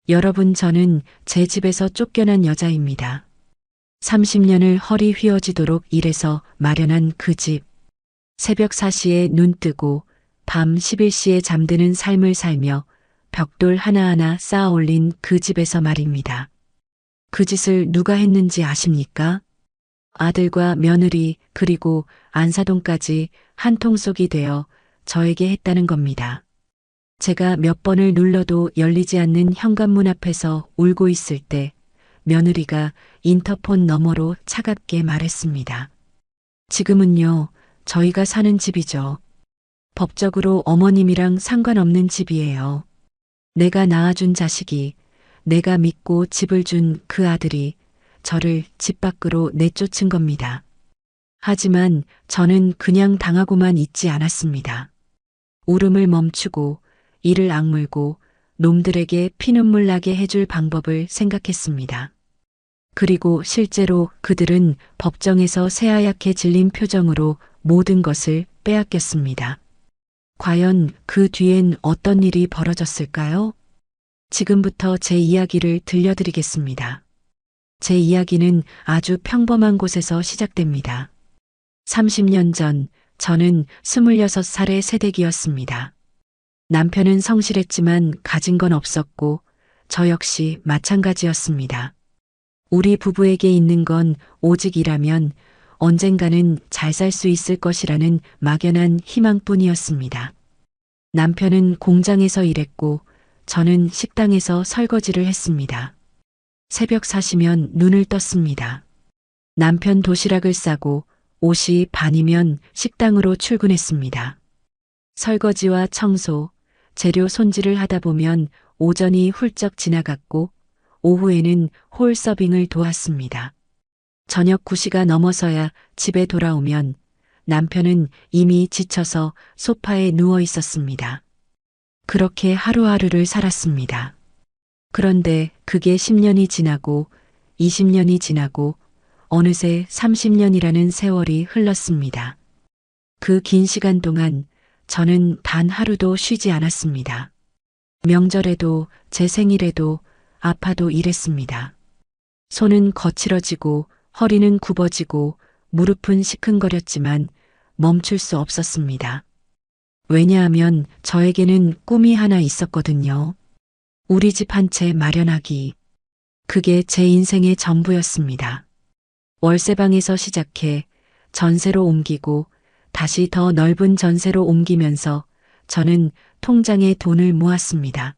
여러분, 저는 제 집에서 쫓겨난 여자입니다. 30년을 허리 휘어지도록 일해서 마련한 그 집. 새벽 4시에 눈 뜨고 밤 11시에 잠드는 삶을 살며 벽돌 하나하나 쌓아 올린 그 집에서 말입니다. 그 짓을 누가 했는지 아십니까? 아들과 며느리 그리고 안사돈까지 한 통속이 되어 저에게 했다는 겁니다. 제가 몇 번을 눌러도 열리지 않는 현관문 앞에서 울고 있을 때 며느리가 인터폰 너머로 차갑게 말했습니다. 지금은요, 저희가 사는 집이죠. 법적으로 어머님이랑 상관없는 집이에요. 내가 낳아준 자식이, 내가 믿고 집을 준 그 아들이 저를 집 밖으로 내쫓은 겁니다. 하지만 저는 그냥 당하고만 있지 않았습니다. 울음을 멈추고 이를 악물고 놈들에게 피눈물 나게 해줄 방법을 생각했습니다. 그리고 실제로 그들은 법정에서 새하얗게 질린 표정으로 모든 것을 빼앗겼습니다. 과연 그 뒤엔 어떤 일이 벌어졌을까요? 지금부터 제 이야기를 들려드리겠습니다. 제 이야기는 아주 평범한 곳에서 시작됩니다. 30년 전 저는 26살의 새댁이었습니다. 남편은 성실했지만 가진 건 없었고 저 역시 마찬가지였습니다. 우리 부부에게 있는 건 오직 일하면 언젠가는 잘 살 수 있을 것이라는 막연한 희망뿐이었습니다. 남편은 공장에서 일했고 저는 식당에서 설거지를 했습니다. 새벽 4시면 눈을 떴습니다. 남편 도시락을 싸고 옷이 반이면 식당으로 출근했습니다. 설거지와 청소, 재료 손질을 하다 보면 오전이 훌쩍 지나갔고 오후에는 홀 서빙을 도왔습니다. 저녁 9시가 넘어서야 집에 돌아오면 남편은 이미 지쳐서 소파에 누워 있었습니다. 그렇게 하루하루를 살았습니다. 그런데 그게 10년이 지나고 20년이 지나고 어느새 30년이라는 세월이 흘렀습니다. 그 긴 시간 동안 저는 단 하루도 쉬지 않았습니다. 명절에도 제 생일에도 아파도 일했습니다. 손은 거칠어지고 허리는 굽어지고 무릎은 시큰거렸지만 멈출 수 없었습니다. 왜냐하면 저에게는 꿈이 하나 있었거든요. 우리 집 한 채 마련하기. 그게 제 인생의 전부였습니다. 월세방에서 시작해 전세로 옮기고 다시 더 넓은 전세로 옮기면서 저는 통장에 돈을 모았습니다.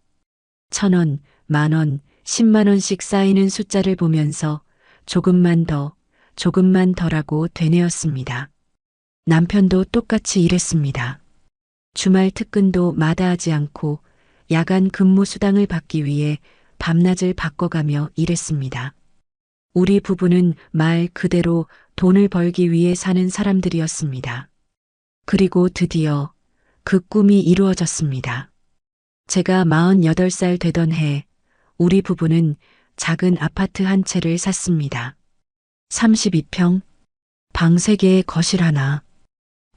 1,000원, 10,000원, 10만 원씩 쌓이는 숫자를 보면서 조금만 더, 조금만 더라고 되뇌었습니다. 남편도 똑같이 일했습니다. 주말 특근도 마다하지 않고 야간 근무 수당을 받기 위해 밤낮을 바꿔가며 일했습니다. 우리 부부는 말 그대로 돈을 벌기 위해 사는 사람들이었습니다. 그리고 드디어 그 꿈이 이루어졌습니다. 제가 48살 되던 해 우리 부부는 작은 아파트 한 채를 샀습니다. 32평, 방 3개에 거실 하나,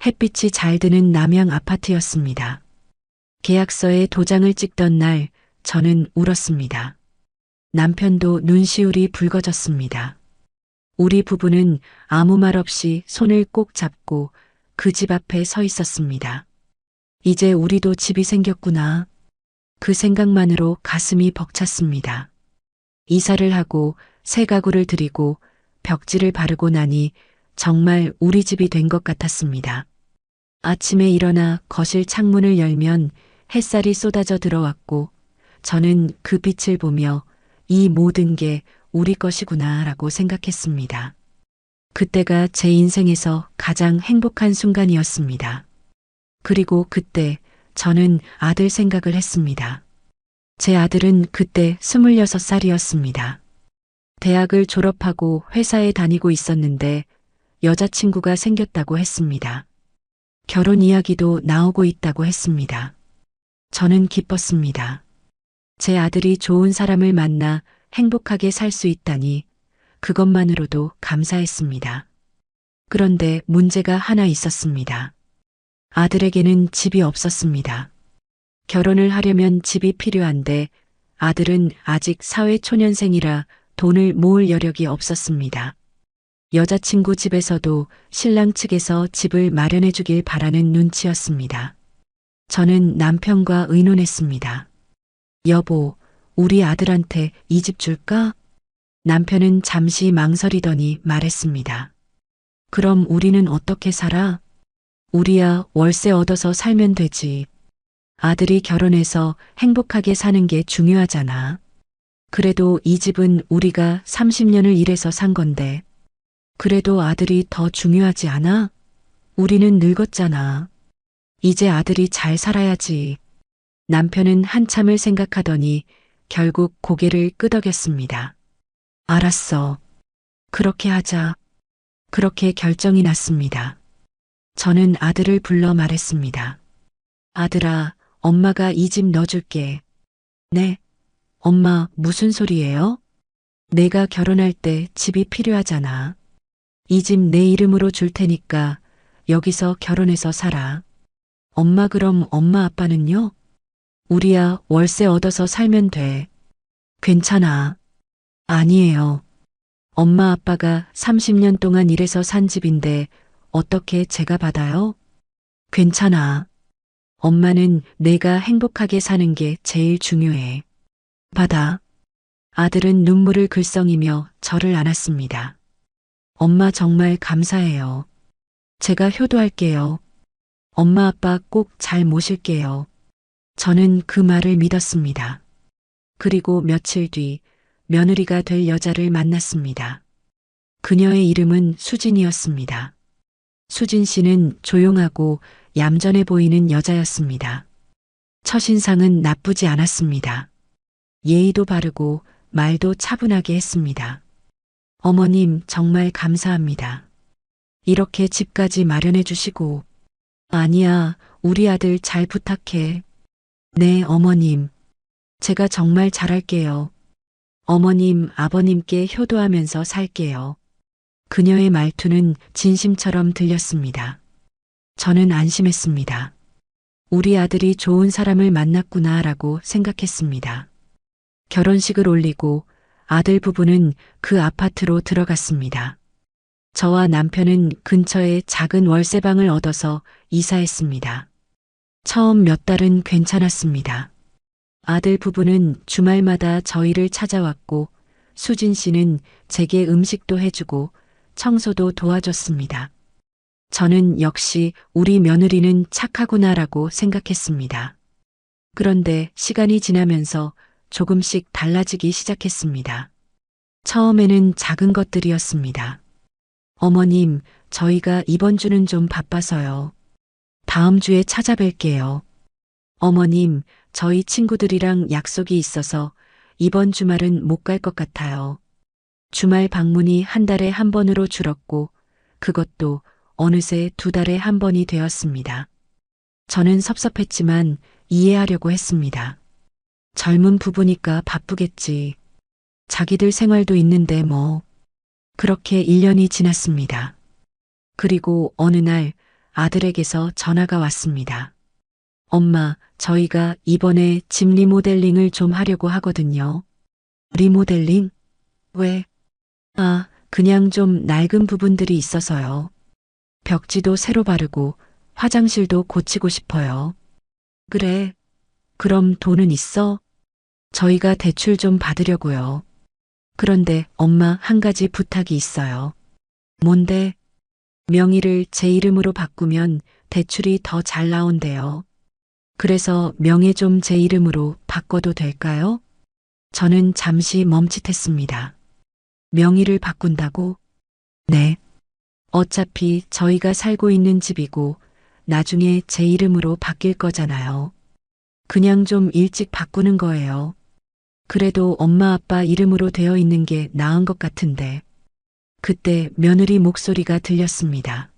햇빛이 잘 드는 남양 아파트였습니다. 계약서에 도장을 찍던 날 저는 울었습니다. 남편도 눈시울이 붉어졌습니다. 우리 부부는 아무 말 없이 손을 꼭 잡고 그 집 앞에 서 있었습니다. 이제 우리도 집이 생겼구나. 그 생각만으로 가슴이 벅찼습니다. 이사를 하고 새 가구를 들이고 벽지를 바르고 나니 정말 우리 집이 된 것 같았습니다. 아침에 일어나 거실 창문을 열면 햇살이 쏟아져 들어왔고 저는 그 빛을 보며 이 모든 게 우리 것이구나 라고 생각했습니다. 그때가 제 인생에서 가장 행복한 순간이었습니다. 그리고 그때 저는 아들 생각을 했습니다. 제 아들은 그때 26살이었습니다. 대학을 졸업하고 회사에 다니고 있었는데 여자친구가 생겼다고 했습니다. 결혼 이야기도 나오고 있다고 했습니다. 저는 기뻤습니다. 제 아들이 좋은 사람을 만나 행복하게 살 수 있다니 그것만으로도 감사했습니다. 그런데 문제가 하나 있었습니다. 아들에게는 집이 없었습니다. 결혼을 하려면 집이 필요한데 아들은 아직 사회초년생이라 돈을 모을 여력이 없었습니다. 여자친구 집에서도 신랑 측에서 집을 마련해 주길 바라는 눈치였습니다. 저는 남편과 의논했습니다. 여보, 우리 아들한테 이 집 줄까? 남편은 잠시 망설이더니 말했습니다. 그럼 우리는 어떻게 살아? 우리야 월세 얻어서 살면 되지. 아들이 결혼해서 행복하게 사는 게 중요하잖아. 그래도 이 집은 우리가 30년을 일해서 산 건데. 그래도 아들이 더 중요하지 않아? 우리는 늙었잖아. 이제 아들이 잘 살아야지. 남편은 한참을 생각하더니 결국 고개를 끄덕였습니다. 알았어. 그렇게 하자. 그렇게 결정이 났습니다. 저는 아들을 불러 말했습니다. 아들아, 엄마가 이 집 넣어줄게. 네? 엄마, 무슨 소리예요? 내가 결혼할 때 집이 필요하잖아. 이 집 내 이름으로 줄 테니까 여기서 결혼해서 살아. 엄마 그럼 엄마 아빠는요? 우리야 월세 얻어서 살면 돼. 괜찮아. 아니에요. 엄마 아빠가 30년 동안 일해서 산 집인데 어떻게 제가 받아요? 괜찮아. 엄마는 내가 행복하게 사는 게 제일 중요해. 받아. 아들은 눈물을 글썽이며 저를 안았습니다. 엄마 정말 감사해요. 제가 효도할게요. 엄마 아빠 꼭 잘 모실게요. 저는 그 말을 믿었습니다. 그리고 며칠 뒤 며느리가 될 여자를 만났습니다. 그녀의 이름은 수진이었습니다. 수진 씨는 조용하고 얌전해 보이는 여자였습니다. 첫인상은 나쁘지 않았습니다. 예의도 바르고 말도 차분하게 했습니다. 어머님 정말 감사합니다. 이렇게 집까지 마련해 주시고. 아니야, 우리 아들 잘 부탁해. 네, 어머님. 제가 정말 잘할게요. 어머님, 아버님께 효도하면서 살게요. 그녀의 말투는 진심처럼 들렸습니다. 저는 안심했습니다. 우리 아들이 좋은 사람을 만났구나라고 생각했습니다. 결혼식을 올리고 아들 부부는 그 아파트로 들어갔습니다. 저와 남편은 근처에 작은 월세방을 얻어서 이사했습니다. 처음 몇 달은 괜찮았습니다. 아들 부부는 주말마다 저희를 찾아왔고 수진 씨는 제게 음식도 해주고 청소도 도와줬습니다. 저는 역시 우리 며느리는 착하구나라고 생각했습니다. 그런데 시간이 지나면서 조금씩 달라지기 시작했습니다. 처음에는 작은 것들이었습니다. 어머님, 저희가 이번 주는 좀 바빠서요. 다음 주에 찾아뵐게요. 어머님, 저희 친구들이랑 약속이 있어서 이번 주말은 못 갈 것 같아요. 주말 방문이 한 달에 한 번으로 줄었고 그것도 어느새 두 달에 한 번이 되었습니다. 저는 섭섭했지만 이해하려고 했습니다. 젊은 부부니까 바쁘겠지. 자기들 생활도 있는데 뭐. 그렇게 1년이 지났습니다. 그리고 어느 날 아들에게서 전화가 왔습니다. 엄마, 저희가 이번에 집 리모델링을 좀 하려고 하거든요. 리모델링? 왜? 아, 그냥 좀 낡은 부분들이 있어서요. 벽지도 새로 바르고 화장실도 고치고 싶어요. 그래. 그럼 돈은 있어? 저희가 대출 좀 받으려고요. 그런데 엄마 한 가지 부탁이 있어요. 뭔데? 명의를 제 이름으로 바꾸면 대출이 더 잘 나온대요. 그래서 명의 좀 제 이름으로 바꿔도 될까요? 저는 잠시 멈칫했습니다. 명의를 바꾼다고? 네. 어차피 저희가 살고 있는 집이고 나중에 제 이름으로 바뀔 거잖아요. 그냥 좀 일찍 바꾸는 거예요. 그래도 엄마 아빠 이름으로 되어 있는 게 나은 것 같은데. 그때 며느리 목소리가 들렸습니다.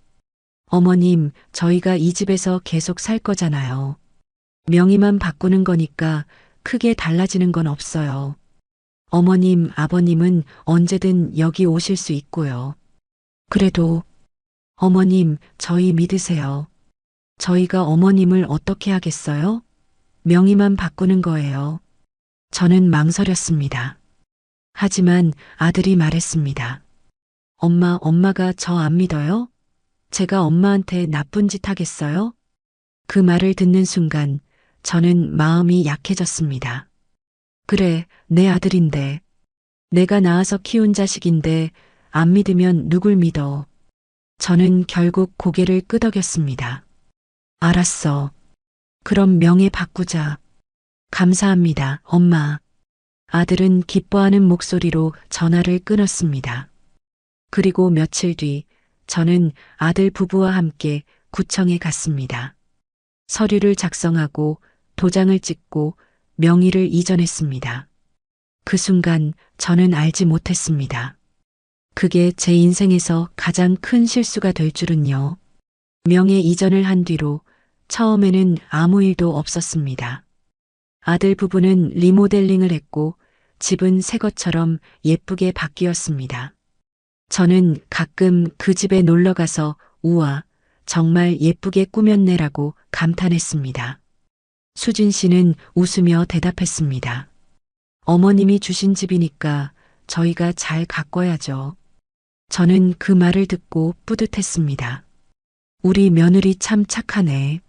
어머님, 저희가 이 집에서 계속 살 거잖아요. 명의만 바꾸는 거니까 크게 달라지는 건 없어요. 어머님, 아버님은 언제든 여기 오실 수 있고요. 그래도 어머님, 저희 믿으세요. 저희가 어머님을 어떻게 하겠어요? 명의만 바꾸는 거예요. 저는 망설였습니다. 하지만 아들이 말했습니다. 엄마가 저 안 믿어요? 제가 엄마한테 나쁜 짓 하겠어요? 그 말을 듣는 순간 저는 마음이 약해졌습니다. 그래, 내 아들인데. 내가 낳아서 키운 자식인데 안 믿으면 누굴 믿어. 저는 결국 고개를 끄덕였습니다. 알았어. 그럼 명예 바꾸자. 감사합니다, 엄마. 아들은 기뻐하는 목소리로 전화를 끊었습니다. 그리고 며칠 뒤 저는 아들 부부와 함께 구청에 갔습니다. 서류를 작성하고 도장을 찍고 명의를 이전했습니다. 그 순간 저는 알지 못했습니다. 그게 제 인생에서 가장 큰 실수가 될 줄은요. 명예 이전을 한 뒤로 처음에는 아무 일도 없었습니다. 아들 부부는 리모델링을 했고 집은 새 것처럼 예쁘게 바뀌었습니다. 저는 가끔 그 집에 놀러 가서 우와, 정말 예쁘게 꾸몄네라고 감탄했습니다. 수진 씨는 웃으며 대답했습니다. 어머님이 주신 집이니까 저희가 잘 가꿔야죠. 저는 그 말을 듣고 뿌듯했습니다. 우리 며느리 참 착하네.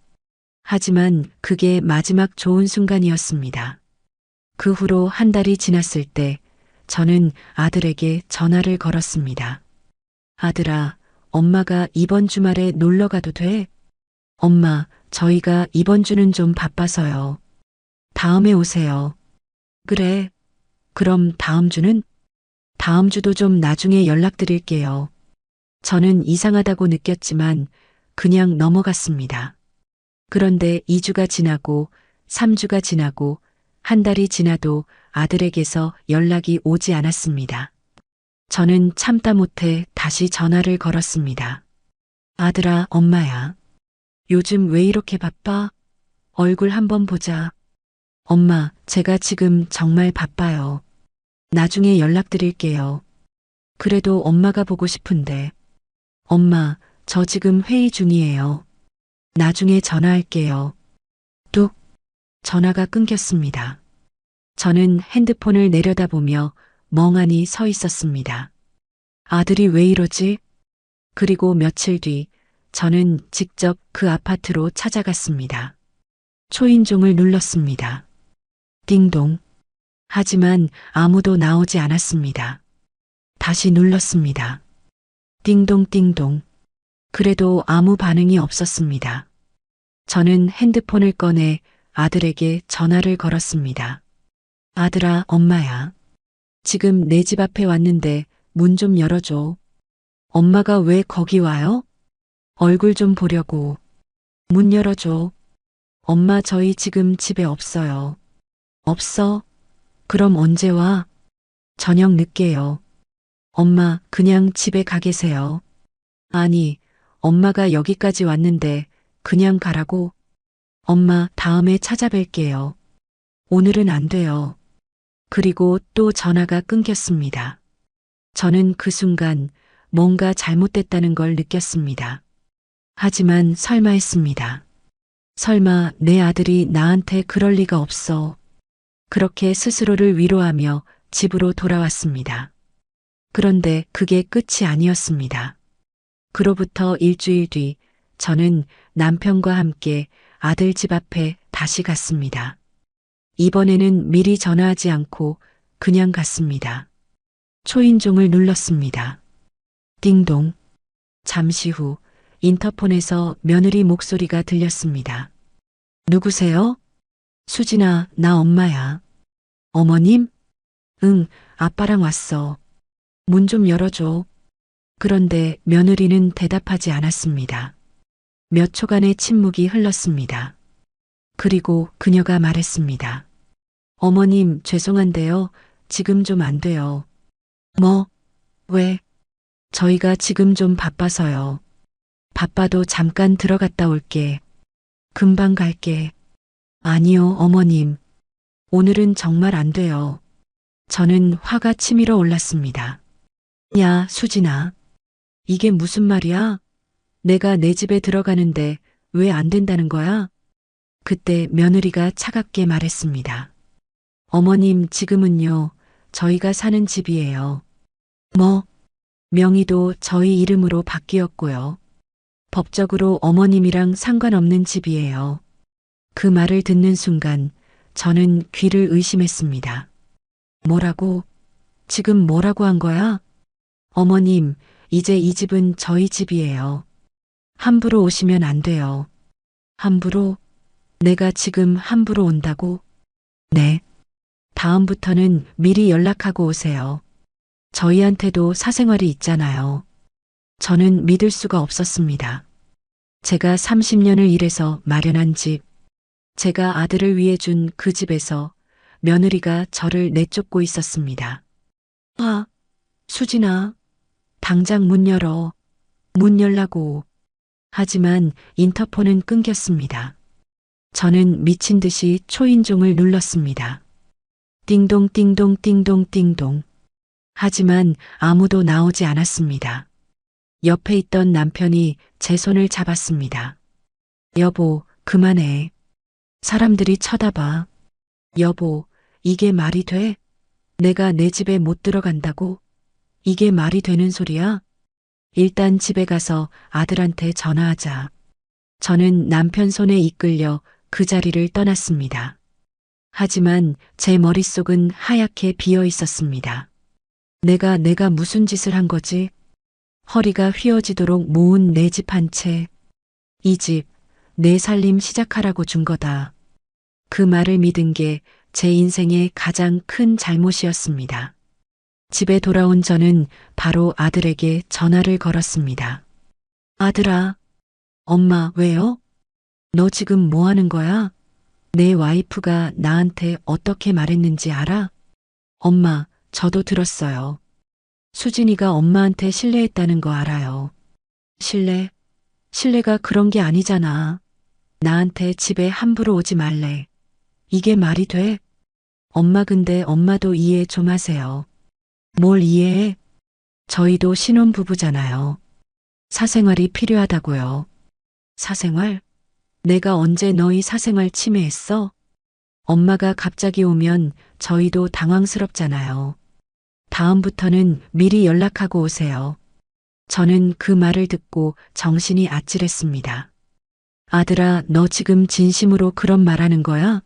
하지만 그게 마지막 좋은 순간이었습니다. 그 후로 한 달이 지났을 때 저는 아들에게 전화를 걸었습니다. 아들아, 엄마가 이번 주말에 놀러 가도 돼? 엄마, 저희가 이번 주는 좀 바빠서요. 다음에 오세요. 그래. 그럼 다음 주는? 다음 주도 좀 나중에 연락드릴게요. 저는 이상하다고 느꼈지만 그냥 넘어갔습니다. 그런데 2주가 지나고 3주가 지나고 한 달이 지나도 아들에게서 연락이 오지 않았습니다. 저는 참다 못해 다시 전화를 걸었습니다. 아들아, 엄마야. 요즘 왜 이렇게 바빠? 얼굴 한번 보자. 엄마, 제가 지금 정말 바빠요. 나중에 연락드릴게요. 그래도 엄마가 보고 싶은데. 엄마, 저 지금 회의 중이에요. 나중에 전화할게요. 뚝. 전화가 끊겼습니다. 저는 핸드폰을 내려다보며 멍하니 서 있었습니다. 아들이 왜 이러지? 그리고 며칠 뒤 저는 직접 그 아파트로 찾아갔습니다. 초인종을 눌렀습니다. 띵동. 하지만 아무도 나오지 않았습니다. 다시 눌렀습니다. 띵동 띵동. 그래도 아무 반응이 없었습니다. 저는 핸드폰을 꺼내 아들에게 전화를 걸었습니다. 아들아, 엄마야. 지금 내 집 앞에 왔는데 문 좀 열어줘. 엄마가 왜 거기 와요? 얼굴 좀 보려고. 문 열어줘. 엄마, 저희 지금 집에 없어요. 없어? 그럼 언제 와? 저녁 늦게요. 엄마, 그냥 집에 가 계세요. 아니, 엄마가 여기까지 왔는데 그냥 가라고? 엄마, 다음에 찾아뵐게요. 오늘은 안 돼요. 그리고 또 전화가 끊겼습니다. 저는 그 순간 뭔가 잘못됐다는 걸 느꼈습니다. 하지만 설마 했습니다. 설마 내 아들이 나한테 그럴 리가 없어. 그렇게 스스로를 위로하며 집으로 돌아왔습니다. 그런데 그게 끝이 아니었습니다. 그로부터 일주일 뒤 저는 남편과 함께 아들 집 앞에 다시 갔습니다. 이번에는 미리 전화하지 않고 그냥 갔습니다. 초인종을 눌렀습니다. 띵동. 잠시 후 인터폰에서 며느리 목소리가 들렸습니다. 누구세요? 수진아, 나 엄마야. 어머님? 응, 아빠랑 왔어. 문 좀 열어줘. 그런데 며느리는 대답하지 않았습니다. 몇 초간의 침묵이 흘렀습니다. 그리고 그녀가 말했습니다. 어머님, 죄송한데요. 지금 좀 안 돼요. 뭐? 왜? 저희가 지금 좀 바빠서요. 바빠도 잠깐 들어갔다 올게. 금방 갈게. 아니요, 어머님. 오늘은 정말 안 돼요. 저는 화가 치밀어 올랐습니다. 야, 수진아. 이게 무슨 말이야? 내가 내 집에 들어가는데 왜 안 된다는 거야? 그때 며느리가 차갑게 말했습니다. 어머님, 지금은요, 저희가 사는 집이에요. 뭐, 명의도 저희 이름으로 바뀌었고요. 법적으로 어머님이랑 상관없는 집이에요. 그 말을 듣는 순간 저는 귀를 의심했습니다. 뭐라고? 지금 뭐라고 한 거야? 어머님, 이제 이 집은 저희 집이에요. 함부로 오시면 안 돼요. 함부로? 내가 지금 함부로 온다고? 네. 다음부터는 미리 연락하고 오세요. 저희한테도 사생활이 있잖아요. 저는 믿을 수가 없었습니다. 제가 30년을 일해서 마련한 집, 제가 아들을 위해 준 그 집에서 며느리가 저를 내쫓고 있었습니다. 아, 수진아, 당장 문 열어. 문 열라고. 하지만 인터폰은 끊겼습니다. 저는 미친 듯이 초인종을 눌렀습니다. 띵동 띵동 띵동 띵동. 하지만 아무도 나오지 않았습니다. 옆에 있던 남편이 제 손을 잡았습니다. 여보, 그만해. 사람들이 쳐다봐. 여보, 이게 말이 돼? 내가 내 집에 못 들어간다고? 이게 말이 되는 소리야? 일단 집에 가서 아들한테 전화하자. 저는 남편 손에 이끌려 그 자리를 떠났습니다. 하지만 제 머릿속은 하얗게 비어 있었습니다. 내가 무슨 짓을 한 거지? 허리가 휘어지도록 모은 내 집 한 채. 이 집, 내 살림 시작하라고 준 거다. 그 말을 믿은 게 제 인생의 가장 큰 잘못이었습니다. 집에 돌아온 저는 바로 아들에게 전화를 걸었습니다. 아들아, 엄마 왜요? 너 지금 뭐 하는 거야? 내 와이프가 나한테 어떻게 말했는지 알아? 엄마, 저도 들었어요. 수진이가 엄마한테 실례했다는 거 알아요. 실례? 실례가 그런 게 아니잖아. 나한테 집에 함부로 오지 말래. 이게 말이 돼? 엄마 근데 엄마도 이해 좀 하세요. 뭘 이해해? 저희도 신혼부부잖아요. 사생활이 필요하다고요. 사생활? 내가 언제 너희 사생활 침해했어? 엄마가 갑자기 오면 저희도 당황스럽잖아요. 다음부터는 미리 연락하고 오세요. 저는 그 말을 듣고 정신이 아찔했습니다. 아들아, 너 지금 진심으로 그런 말 하는 거야?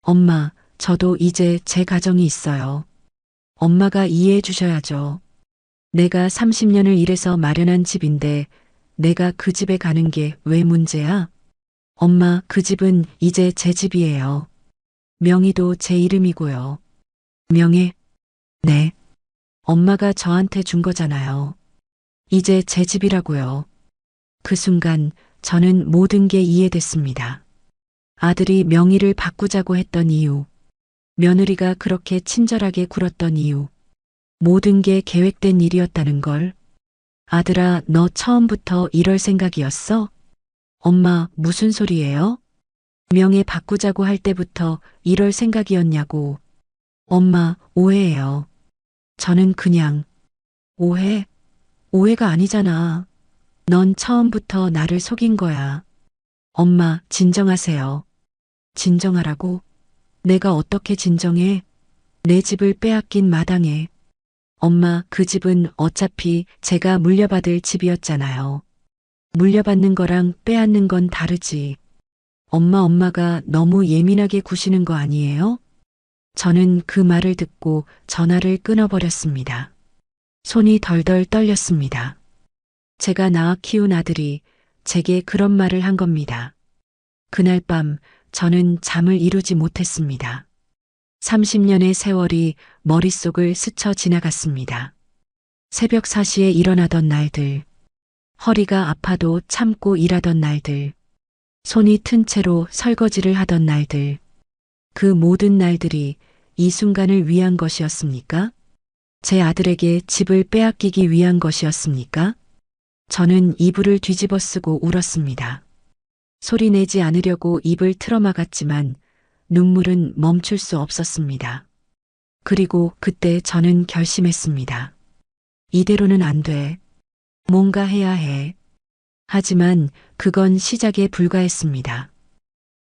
엄마, 저도 이제 제 가정이 있어요. 엄마가 이해해 주셔야죠. 내가 30년을 일해서 마련한 집인데 내가 그 집에 가는 게 왜 문제야? 엄마, 그 집은 이제 제 집이에요. 명의도 제 이름이고요. 명예? 네. 엄마가 저한테 준 거잖아요. 이제 제 집이라고요. 그 순간 저는 모든 게 이해됐습니다. 아들이 명의를 바꾸자고 했던 이유, 며느리가 그렇게 친절하게 굴었던 이유, 모든 게 계획된 일이었다는 걸. 아들아, 너 처음부터 이럴 생각이었어? 엄마, 무슨 소리예요? 명예 바꾸자고 할 때부터 이럴 생각이었냐고. 엄마, 오해예요. 저는 그냥, 오해? 오해가 아니잖아. 넌 처음부터 나를 속인 거야. 엄마, 진정하세요. 진정하라고? 내가 어떻게 진정해? 내 집을 빼앗긴 마당에. 엄마, 그 집은 어차피 제가 물려받을 집이었잖아요. 물려받는 거랑 빼앗는 건 다르지. 엄마가 너무 예민하게 구시는 거 아니에요? 저는 그 말을 듣고 전화를 끊어버렸습니다. 손이 덜덜 떨렸습니다. 제가 낳아 키운 아들이 제게 그런 말을 한 겁니다. 그날 밤 저는 잠을 이루지 못했습니다. 30년의 세월이 머릿속을 스쳐 지나갔습니다. 새벽 4시에 일어나던 날들, 허리가 아파도 참고 일하던 날들, 손이 튼 채로 설거지를 하던 날들, 그 모든 날들이 이 순간을 위한 것이었습니까? 제 아들에게 집을 빼앗기기 위한 것이었습니까? 저는 이불을 뒤집어 쓰고 울었습니다. 소리 내지 않으려고 입을 틀어막았지만 눈물은 멈출 수 없었습니다. 그리고 그때 저는 결심했습니다. 이대로는 안 돼. 뭔가 해야 해. 하지만 그건 시작에 불과했습니다.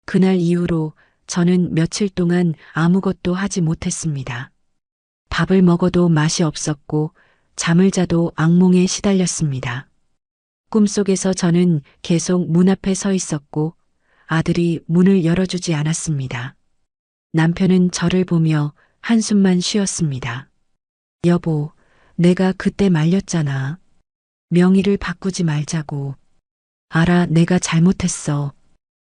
그날 이후로 저는 며칠 동안 아무것도 하지 못했습니다. 밥을 먹어도 맛이 없었고 잠을 자도 악몽에 시달렸습니다. 꿈속에서 저는 계속 문 앞에 서 있었고 아들이 문을 열어주지 않았습니다. 남편은 저를 보며 한숨만 쉬었습니다. 여보, 내가 그때 말렸잖아. 명의를 바꾸지 말자고. 알아, 내가 잘못했어.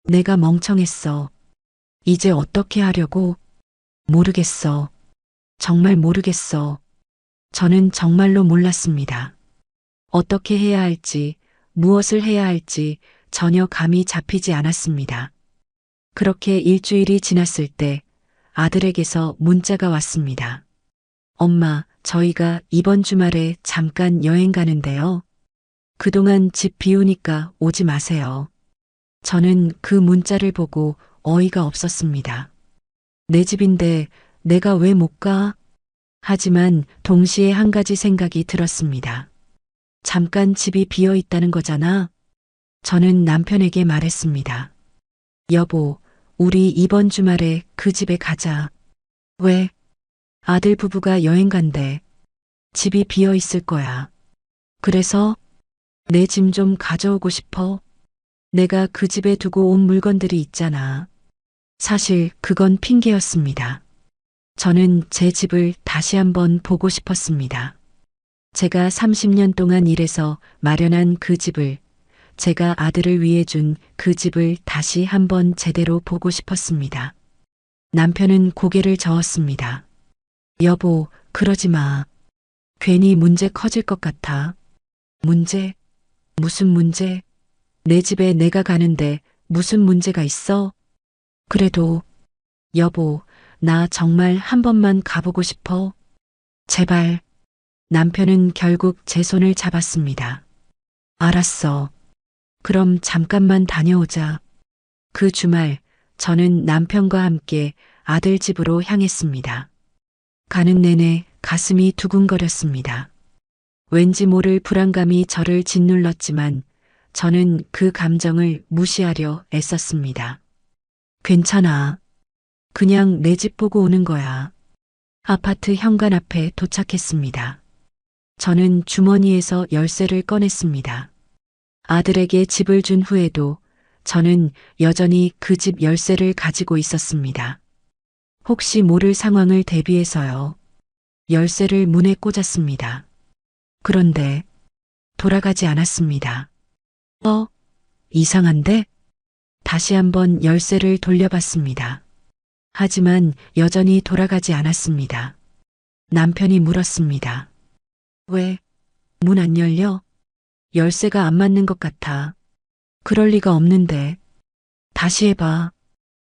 내가 멍청했어. 이제 어떻게 하려고? 모르겠어. 정말 모르겠어. 저는 정말로 몰랐습니다. 어떻게 해야 할지, 무엇을 해야 할지 전혀 감이 잡히지 않았습니다. 그렇게 일주일이 지났을 때 아들에게서 문자가 왔습니다. 엄마, 저희가 이번 주말에 잠깐 여행 가는데요. 그동안 집 비우니까 오지 마세요. 저는 그 문자를 보고 어이가 없었습니다. 내 집인데 내가 왜 못 가? 하지만 동시에 한 가지 생각이 들었습니다. 잠깐 집이 비어 있다는 거잖아. 저는 남편에게 말했습니다. 여보, 우리 이번 주말에 그 집에 가자. 왜? 아들 부부가 여행 간대. 집이 비어 있을 거야. 그래서 내 짐 좀 가져오고 싶어. 내가 그 집에 두고 온 물건들이 있잖아. 사실 그건 핑계였습니다. 저는 제 집을 다시 한번 보고 싶었습니다. 제가 30년 동안 일해서 마련한 그 집을, 제가 아들을 위해 준 그 집을 다시 한번 제대로 보고 싶었습니다. 남편은 고개를 저었습니다. 여보, 그러지 마. 괜히 문제 커질 것 같아. 문제? 무슨 문제? 내 집에 내가 가는데 무슨 문제가 있어? 그래도, 여보, 나 정말 한 번만 가보고 싶어. 제발. 남편은 결국 제 손을 잡았습니다. 알았어. 그럼 잠깐만 다녀오자. 그 주말, 저는 남편과 함께 아들 집으로 향했습니다. 가는 내내 가슴이 두근거렸습니다. 왠지 모를 불안감이 저를 짓눌렀지만 저는 그 감정을 무시하려 애썼습니다. 괜찮아. 그냥 내 집 보고 오는 거야. 아파트 현관 앞에 도착했습니다. 저는 주머니에서 열쇠를 꺼냈습니다. 아들에게 집을 준 후에도 저는 여전히 그 집 열쇠를 가지고 있었습니다. 혹시 모를 상황을 대비해서요. 열쇠를 문에 꽂았습니다. 그런데 돌아가지 않았습니다. 이상한데? 다시 한번 열쇠를 돌려봤습니다. 하지만 여전히 돌아가지 않았습니다. 남편이 물었습니다. 왜? 문 안 열려? 열쇠가 안 맞는 것 같아. 그럴 리가 없는데. 다시 해봐.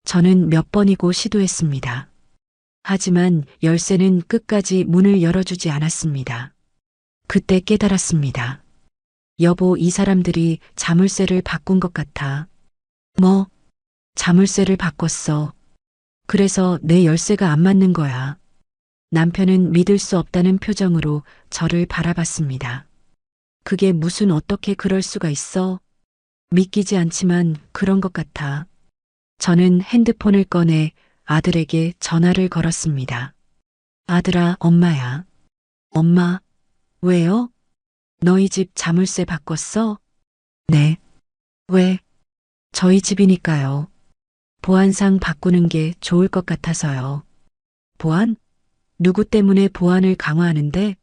저는 몇 번이고 시도했습니다. 하지만 열쇠는 끝까지 문을 열어주지 않았습니다. 그때 깨달았습니다. 여보, 이 사람들이 자물쇠를 바꾼 것 같아. 뭐? 자물쇠를 바꿨어. 그래서 내 열쇠가 안 맞는 거야. 남편은 믿을 수 없다는 표정으로 저를 바라봤습니다. 그게 무슨 어떻게 그럴 수가 있어? 믿기지 않지만 그런 것 같아. 저는 핸드폰을 꺼내 아들에게 전화를 걸었습니다. 아들아, 엄마야. 엄마, 왜요? 너희 집 자물쇠 바꿨어? 네. 왜? 저희 집이니까요. 보안상 바꾸는 게 좋을 것 같아서요. 보안? 누구 때문에 보안을 강화하는데?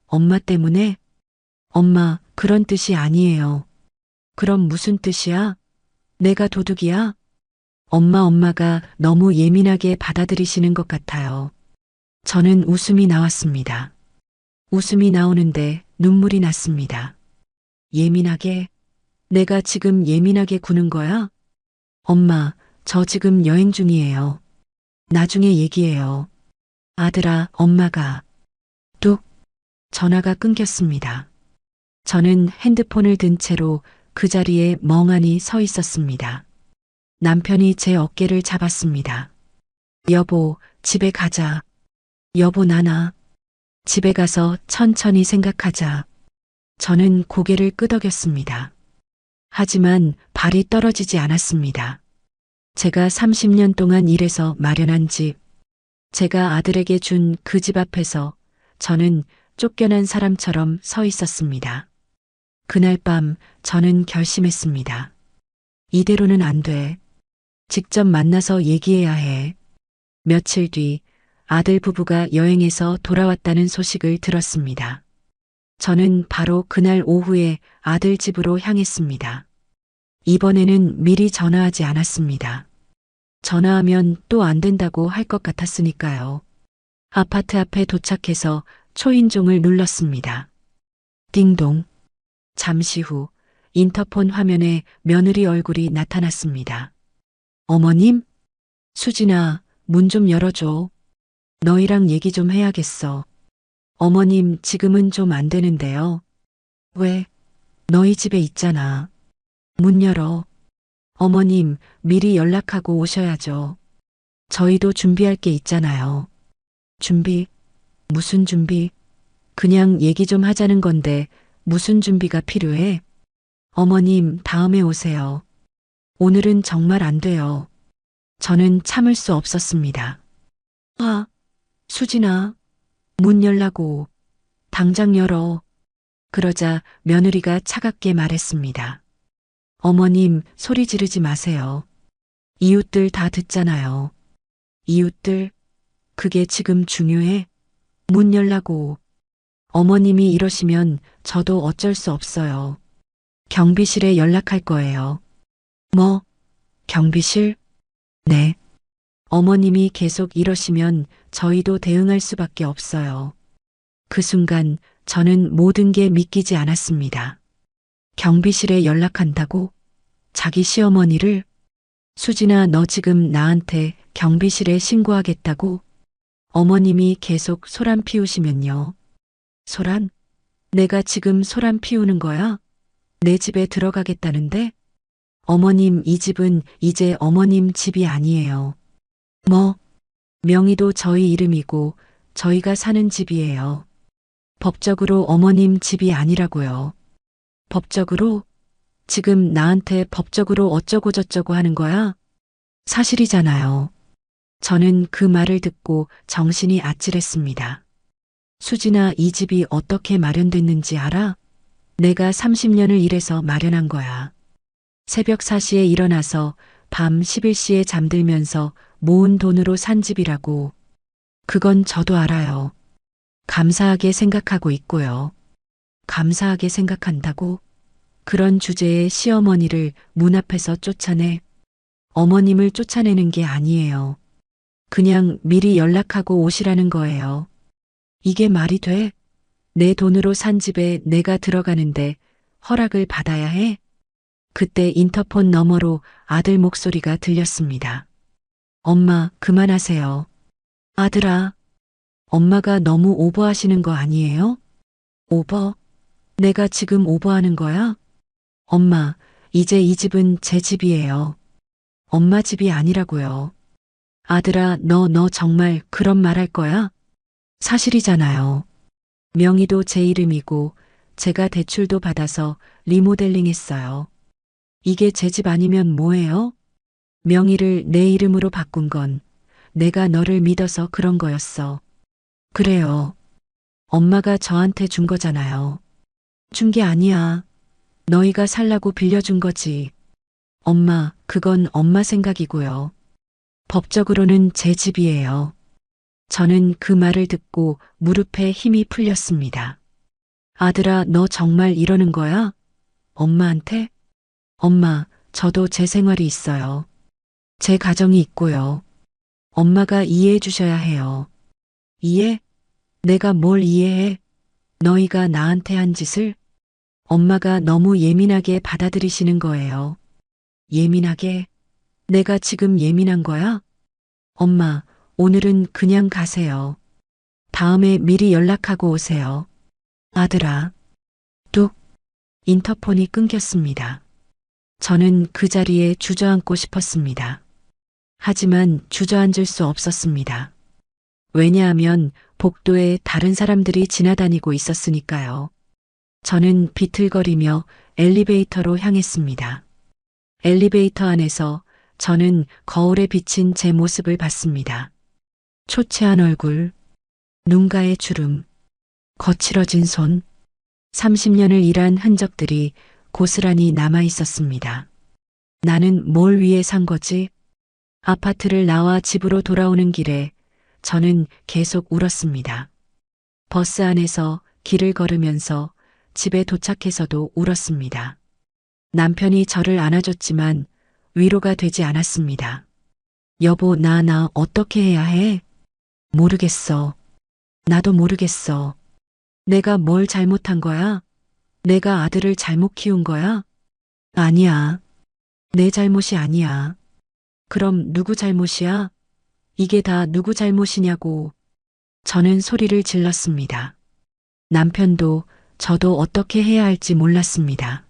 엄마 때문에? 엄마, 그런 뜻이 아니에요. 그럼 무슨 뜻이야? 내가 도둑이야? 엄마가 너무 예민하게 받아들이시는 것 같아요. 저는 웃음이 나왔습니다. 웃음이 나오는데 눈물이 났습니다. 예민하게? 내가 지금 예민하게 구는 거야? 엄마, 저 지금 여행 중이에요. 나중에 얘기해요. 아들아, 엄마가. 뚝. 전화가 끊겼습니다. 저는 핸드폰을 든 채로 그 자리에 멍하니 서 있었습니다. 남편이 제 어깨를 잡았습니다. 여보, 집에 가자. 여보, 나나. 집에 가서 천천히 생각하자. 저는 고개를 끄덕였습니다. 하지만 발이 떨어지지 않았습니다. 제가 30년 동안 일해서 마련한 집, 제가 아들에게 준 그 집 앞에서 저는 쫓겨난 사람처럼 서 있었습니다. 그날 밤 저는 결심했습니다. 이대로는 안 돼. 직접 만나서 얘기해야 해. 며칠 뒤 아들 부부가 여행에서 돌아왔다는 소식을 들었습니다. 저는 바로 그날 오후에 아들 집으로 향했습니다. 이번에는 미리 전화하지 않았습니다. 전화하면 또 안 된다고 할 것 같았으니까요. 아파트 앞에 도착해서 초인종을 눌렀습니다. 띵동. 잠시 후 인터폰 화면에 며느리 얼굴이 나타났습니다. 어머님? 수진아, 문 좀 열어줘. 너희랑 얘기 좀 해야겠어. 어머님, 지금은 좀 안 되는데요. 왜? 너희 집에 있잖아. 문 열어. 어머님, 미리 연락하고 오셔야죠. 저희도 준비할 게 있잖아요. 준비? 무슨 준비? 그냥 얘기 좀 하자는 건데 무슨 준비가 필요해? 어머님, 다음에 오세요. 오늘은 정말 안 돼요. 저는 참을 수 없었습니다. 아, 수진아, 문 열라고. 당장 열어. 그러자 며느리가 차갑게 말했습니다. 어머님, 소리 지르지 마세요. 이웃들 다 듣잖아요. 이웃들? 그게 지금 중요해? 문 열라고. 어머님이 이러시면 저도 어쩔 수 없어요. 경비실에 연락할 거예요. 뭐? 경비실? 네. 어머님이 계속 이러시면 저희도 대응할 수밖에 없어요. 그 순간 저는 모든 게 믿기지 않았습니다. 경비실에 연락한다고? 자기 시어머니를? 수진아, 너 지금 나한테 경비실에 신고하겠다고? 어머님이 계속 소란 피우시면요. 소란? 내가 지금 소란 피우는 거야? 내 집에 들어가겠다는데? 어머님, 이 집은 이제 어머님 집이 아니에요. 뭐? 명의도 저희 이름이고 저희가 사는 집이에요. 법적으로 어머님 집이 아니라고요. 법적으로? 지금 나한테 법적으로 어쩌고 저쩌고 하는 거야? 사실이잖아요. 저는 그 말을 듣고 정신이 아찔했습니다. 수진아, 이 집이 어떻게 마련됐는지 알아? 내가 30년을 일해서 마련한 거야. 새벽 4시에 일어나서 밤 11시에 잠들면서 모은 돈으로 산 집이라고. 그건 저도 알아요. 감사하게 생각하고 있고요. 감사하게 생각한다고? 그런 주제에 시어머니를 문 앞에서 쫓아내. 어머님을 쫓아내는 게 아니에요. 그냥 미리 연락하고 오시라는 거예요. 이게 말이 돼? 내 돈으로 산 집에 내가 들어가는데 허락을 받아야 해? 그때 인터폰 너머로 아들 목소리가 들렸습니다. 엄마, 그만하세요. 아들아, 엄마가 너무 오버하시는 거 아니에요? 오버? 내가 지금 오버하는 거야? 엄마, 이제 이 집은 제 집이에요. 엄마 집이 아니라고요. 아들아, 너 정말 그런 말 할 거야? 사실이잖아요. 명의도 제 이름이고 제가 대출도 받아서 리모델링 했어요. 이게 제 집 아니면 뭐예요? 명의를 내 이름으로 바꾼 건 내가 너를 믿어서 그런 거였어. 그래요. 엄마가 저한테 준 거잖아요. 준 게 아니야. 너희가 살라고 빌려준 거지. 엄마, 그건 엄마 생각이고요. 법적으로는 제 집이에요. 저는 그 말을 듣고 무릎에 힘이 풀렸습니다. 아들아, 너 정말 이러는 거야? 엄마한테? 엄마, 저도 제 생활이 있어요. 제 가정이 있고요. 엄마가 이해해 주셔야 해요. 이해? 내가 뭘 이해해? 너희가 나한테 한 짓을? 엄마가 너무 예민하게 받아들이시는 거예요. 예민하게? 내가 지금 예민한 거야? 엄마, 오늘은 그냥 가세요. 다음에 미리 연락하고 오세요. 아들아. 뚝. 인터폰이 끊겼습니다. 저는 그 자리에 주저앉고 싶었습니다. 하지만 주저앉을 수 없었습니다. 왜냐하면 복도에 다른 사람들이 지나다니고 있었으니까요. 저는 비틀거리며 엘리베이터로 향했습니다. 엘리베이터 안에서 저는 거울에 비친 제 모습을 봤습니다. 초췌한 얼굴, 눈가의 주름, 거칠어진 손, 30년을 일한 흔적들이 고스란히 남아 있었습니다. 나는 뭘 위해 산 거지? 아파트를 나와 집으로 돌아오는 길에 저는 계속 울었습니다. 버스 안에서, 길을 걸으면서, 집에 도착해서도 울었습니다. 남편이 저를 안아줬지만 위로가 되지 않았습니다. 여보, 나 어떻게 해야 해? 모르겠어. 나도 모르겠어. 내가 뭘 잘못한 거야? 내가 아들을 잘못 키운 거야? 아니야. 내 잘못이 아니야. 그럼 누구 잘못이야? 이게 다 누구 잘못이냐고. 저는 소리를 질렀습니다. 남편도 저도 어떻게 해야 할지 몰랐습니다.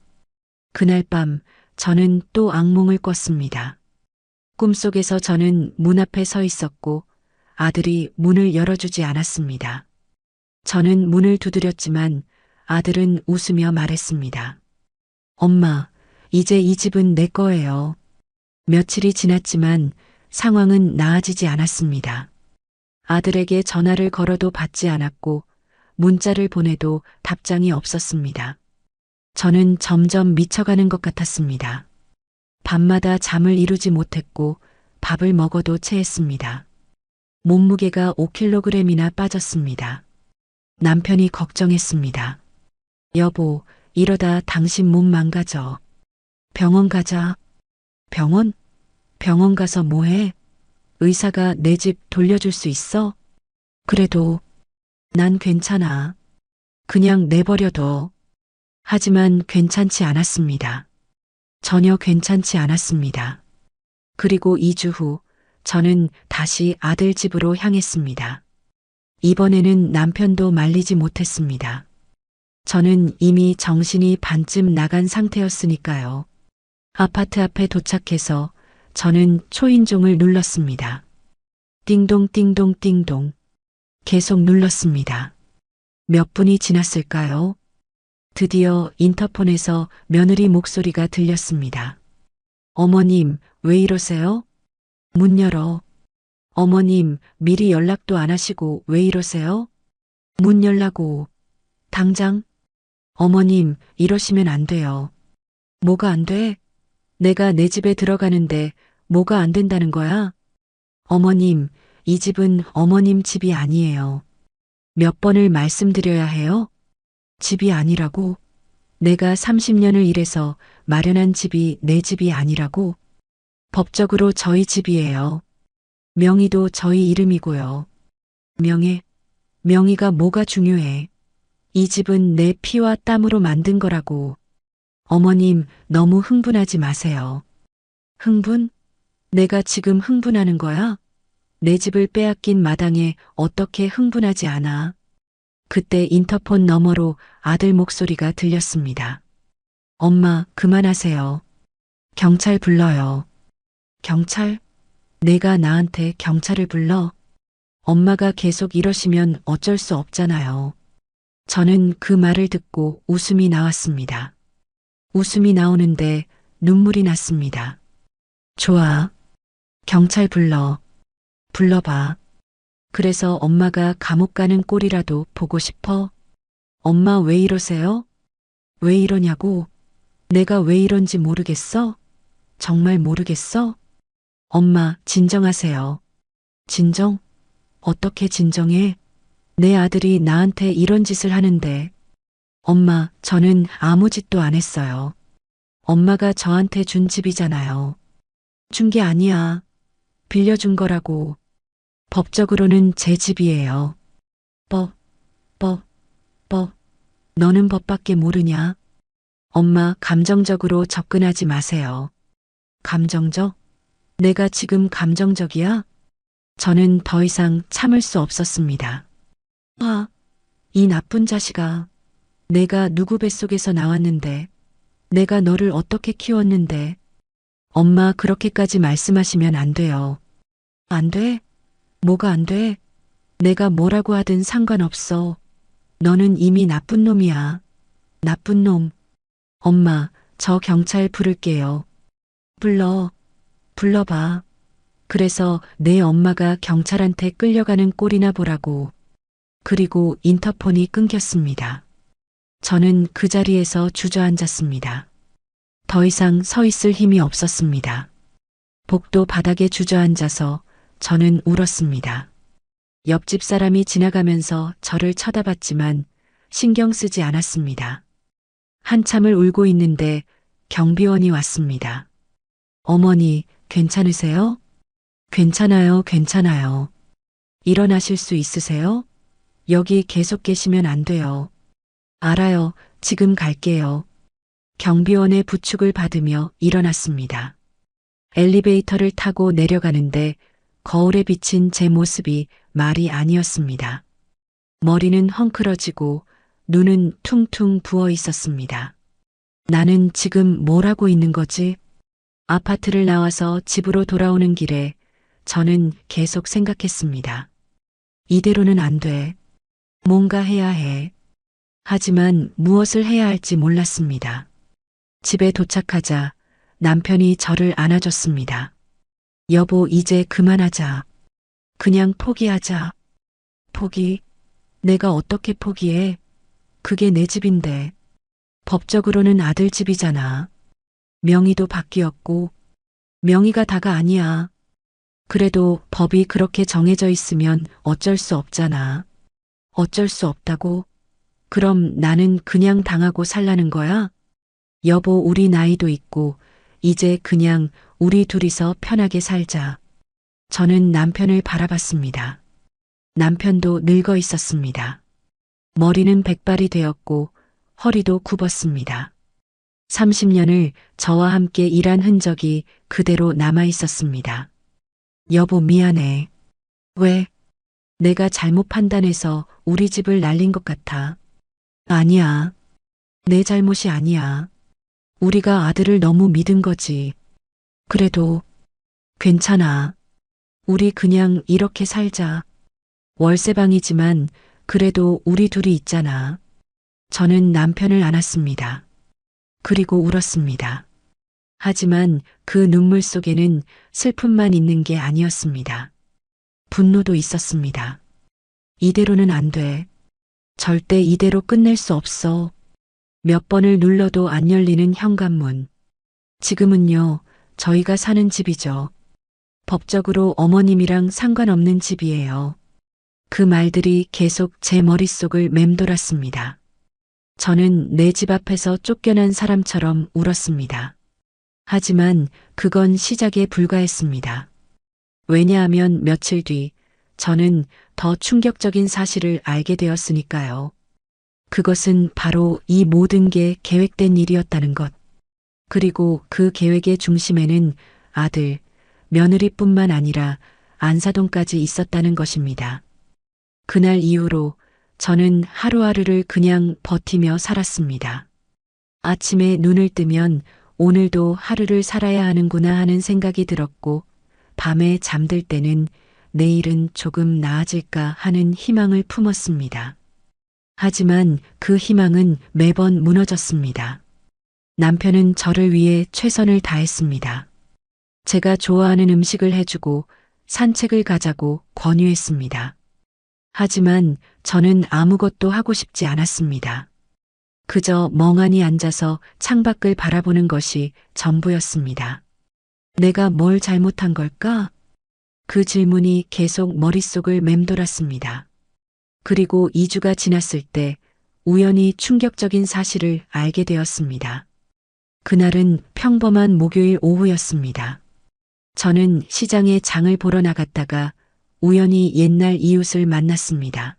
그날 밤 저는 또 악몽을 꿨습니다. 꿈속에서 저는 문 앞에 서 있었고 아들이 문을 열어주지 않았습니다. 저는 문을 두드렸지만 아들은 웃으며 말했습니다. 엄마, 이제 이 집은 내 거예요. 며칠이 지났지만 상황은 나아지지 않았습니다. 아들에게 전화를 걸어도 받지 않았고 문자를 보내도 답장이 없었습니다. 저는 점점 미쳐가는 것 같았습니다. 밤마다 잠을 이루지 못했고 밥을 먹어도 체했습니다. 몸무게가 5kg이나 빠졌습니다. 남편이 걱정했습니다. 여보, 이러다 당신 몸 망가져. 병원 가자. 병원? 병원 가서 뭐해? 의사가 내 집 돌려줄 수 있어? 그래도 난 괜찮아. 그냥 내버려둬. 하지만 괜찮지 않았습니다. 전혀 괜찮지 않았습니다. 그리고 2주 후 저는 다시 아들 집으로 향했습니다. 이번에는 남편도 말리지 못했습니다. 저는 이미 정신이 반쯤 나간 상태였으니까요. 아파트 앞에 도착해서 저는 초인종을 눌렀습니다. 띵동 띵동 띵동. 계속 눌렀습니다. 몇 분이 지났을까요? 드디어 인터폰에서 며느리 목소리가 들렸습니다. 어머님, 왜 이러세요? 문 열어. 어머님, 미리 연락도 안 하시고 왜 이러세요? 문 열라고. 당장. 어머님, 이러시면 안 돼요. 뭐가 안 돼? 내가 내 집에 들어가는데 뭐가 안 된다는 거야? 어머님, 이 집은 어머님 집이 아니에요. 몇 번을 말씀드려야 해요? 집이 아니라고? 내가 30년을 일해서 마련한 집이 내 집이 아니라고? 법적으로 저희 집이에요. 명의도 저희 이름이고요. 명의가 뭐가 중요해? 이 집은 내 피와 땀으로 만든 거라고. 어머님, 너무 흥분하지 마세요. 흥분? 내가 지금 흥분하는 거야? 내 집을 빼앗긴 마당에 어떻게 흥분하지 않아? 그때 인터폰 너머로 아들 목소리가 들렸습니다. 엄마, 그만하세요. 경찰 불러요. 경찰? 내가 나한테 경찰을 불러? 엄마가 계속 이러시면 어쩔 수 없잖아요. 저는 그 말을 듣고 웃음이 나왔습니다. 웃음이 나오는데 눈물이 났습니다. 좋아. 경찰 불러. 불러봐. 그래서 엄마가 감옥 가는 꼴이라도 보고 싶어? 엄마 왜 이러세요? 왜 이러냐고? 내가 왜 이런지 모르겠어? 정말 모르겠어? 엄마, 진정하세요. 진정? 어떻게 진정해? 내 아들이 나한테 이런 짓을 하는데. 엄마, 저는 아무 짓도 안 했어요. 엄마가 저한테 준 집이잖아요. 준 게 아니야. 빌려준 거라고. 법적으로는 제 집이에요. 법. 너는 법밖에 모르냐? 엄마, 감정적으로 접근하지 마세요. 감정적? 내가 지금 감정적이야? 저는 더 이상 참을 수 없었습니다. 이 나쁜 자식아. 내가 누구 뱃속에서 나왔는데, 내가 너를 어떻게 키웠는데. 엄마, 그렇게까지 말씀하시면 안 돼요. 안 돼? 뭐가 안 돼? 내가 뭐라고 하든 상관없어. 너는 이미 나쁜 놈이야. 나쁜 놈. 엄마, 저 경찰 부를게요. 불러. 불러봐. 그래서 내 엄마가 경찰한테 끌려가는 꼴이나 보라고. 그리고 인터폰이 끊겼습니다. 저는 그 자리에서 주저앉았습니다. 더 이상 서 있을 힘이 없었습니다. 복도 바닥에 주저앉아서 저는 울었습니다. 옆집 사람이 지나가면서 저를 쳐다봤지만 신경 쓰지 않았습니다. 한참을 울고 있는데 경비원이 왔습니다. 어머니, 괜찮으세요? 괜찮아요, 괜찮아요. 일어나실 수 있으세요? 여기 계속 계시면 안 돼요. 알아요, 지금 갈게요. 경비원의 부축을 받으며 일어났습니다. 엘리베이터를 타고 내려가는데 거울에 비친 제 모습이 말이 아니었습니다. 머리는 헝클어지고 눈은 퉁퉁 부어 있었습니다. 나는 지금 뭘 하고 있는 거지? 아파트를 나와서 집으로 돌아오는 길에 저는 계속 생각했습니다. 이대로는 안 돼. 뭔가 해야 해. 하지만 무엇을 해야 할지 몰랐습니다. 집에 도착하자 남편이 저를 안아줬습니다. 여보, 이제 그만하자. 그냥 포기하자. 포기? 내가 어떻게 포기해? 그게 내 집인데. 법적으로는 아들 집이잖아. 명의도 바뀌었고, 명의가 다가 아니야. 그래도 법이 그렇게 정해져 있으면 어쩔 수 없잖아. 어쩔 수 없다고? 그럼 나는 그냥 당하고 살라는 거야? 여보, 우리 나이도 있고, 이제 그냥 우리 둘이서 편하게 살자. 저는 남편을 바라봤습니다. 남편도 늙어 있었습니다. 머리는 백발이 되었고, 허리도 굽었습니다. 30년을 저와 함께 일한 흔적이 그대로 남아 있었습니다. 여보, 미안해. 왜? 내가 잘못 판단해서 우리 집을 날린 것 같아. 아니야. 내 잘못이 아니야. 우리가 아들을 너무 믿은 거지. 그래도 괜찮아. 우리 그냥 이렇게 살자. 월세방이지만 그래도 우리 둘이 있잖아. 저는 남편을 안았습니다. 그리고 울었습니다. 하지만 그 눈물 속에는 슬픔만 있는 게 아니었습니다. 분노도 있었습니다. 이대로는 안 돼. 절대 이대로 끝낼 수 없어. 몇 번을 눌러도 안 열리는 현관문. 지금은요, 저희가 사는 집이죠. 법적으로 어머님이랑 상관없는 집이에요. 그 말들이 계속 제 머릿속을 맴돌았습니다. 저는 내 집 앞에서 쫓겨난 사람처럼 울었습니다. 하지만 그건 시작에 불과했습니다. 왜냐하면 며칠 뒤 저는 더 충격적인 사실을 알게 되었으니까요. 그것은 바로 이 모든 게 계획된 일이었다는 것. 그리고 그 계획의 중심에는 아들, 며느리뿐만 아니라 안사돈까지 있었다는 것입니다. 그날 이후로 저는 하루하루를 그냥 버티며 살았습니다. 아침에 눈을 뜨면 오늘도 하루를 살아야 하는구나 하는 생각이 들었고, 밤에 잠들 때는 내일은 조금 나아질까 하는 희망을 품었습니다. 하지만 그 희망은 매번 무너졌습니다. 남편은 저를 위해 최선을 다했습니다. 제가 좋아하는 음식을 해주고 산책을 가자고 권유했습니다. 하지만 저는 아무것도 하고 싶지 않았습니다. 그저 멍하니 앉아서 창밖을 바라보는 것이 전부였습니다. 내가 뭘 잘못한 걸까? 그 질문이 계속 머릿속을 맴돌았습니다. 그리고 2주가 지났을 때 우연히 충격적인 사실을 알게 되었습니다. 그날은 평범한 목요일 오후였습니다. 저는 시장에 장을 보러 나갔다가 우연히 옛날 이웃을 만났습니다.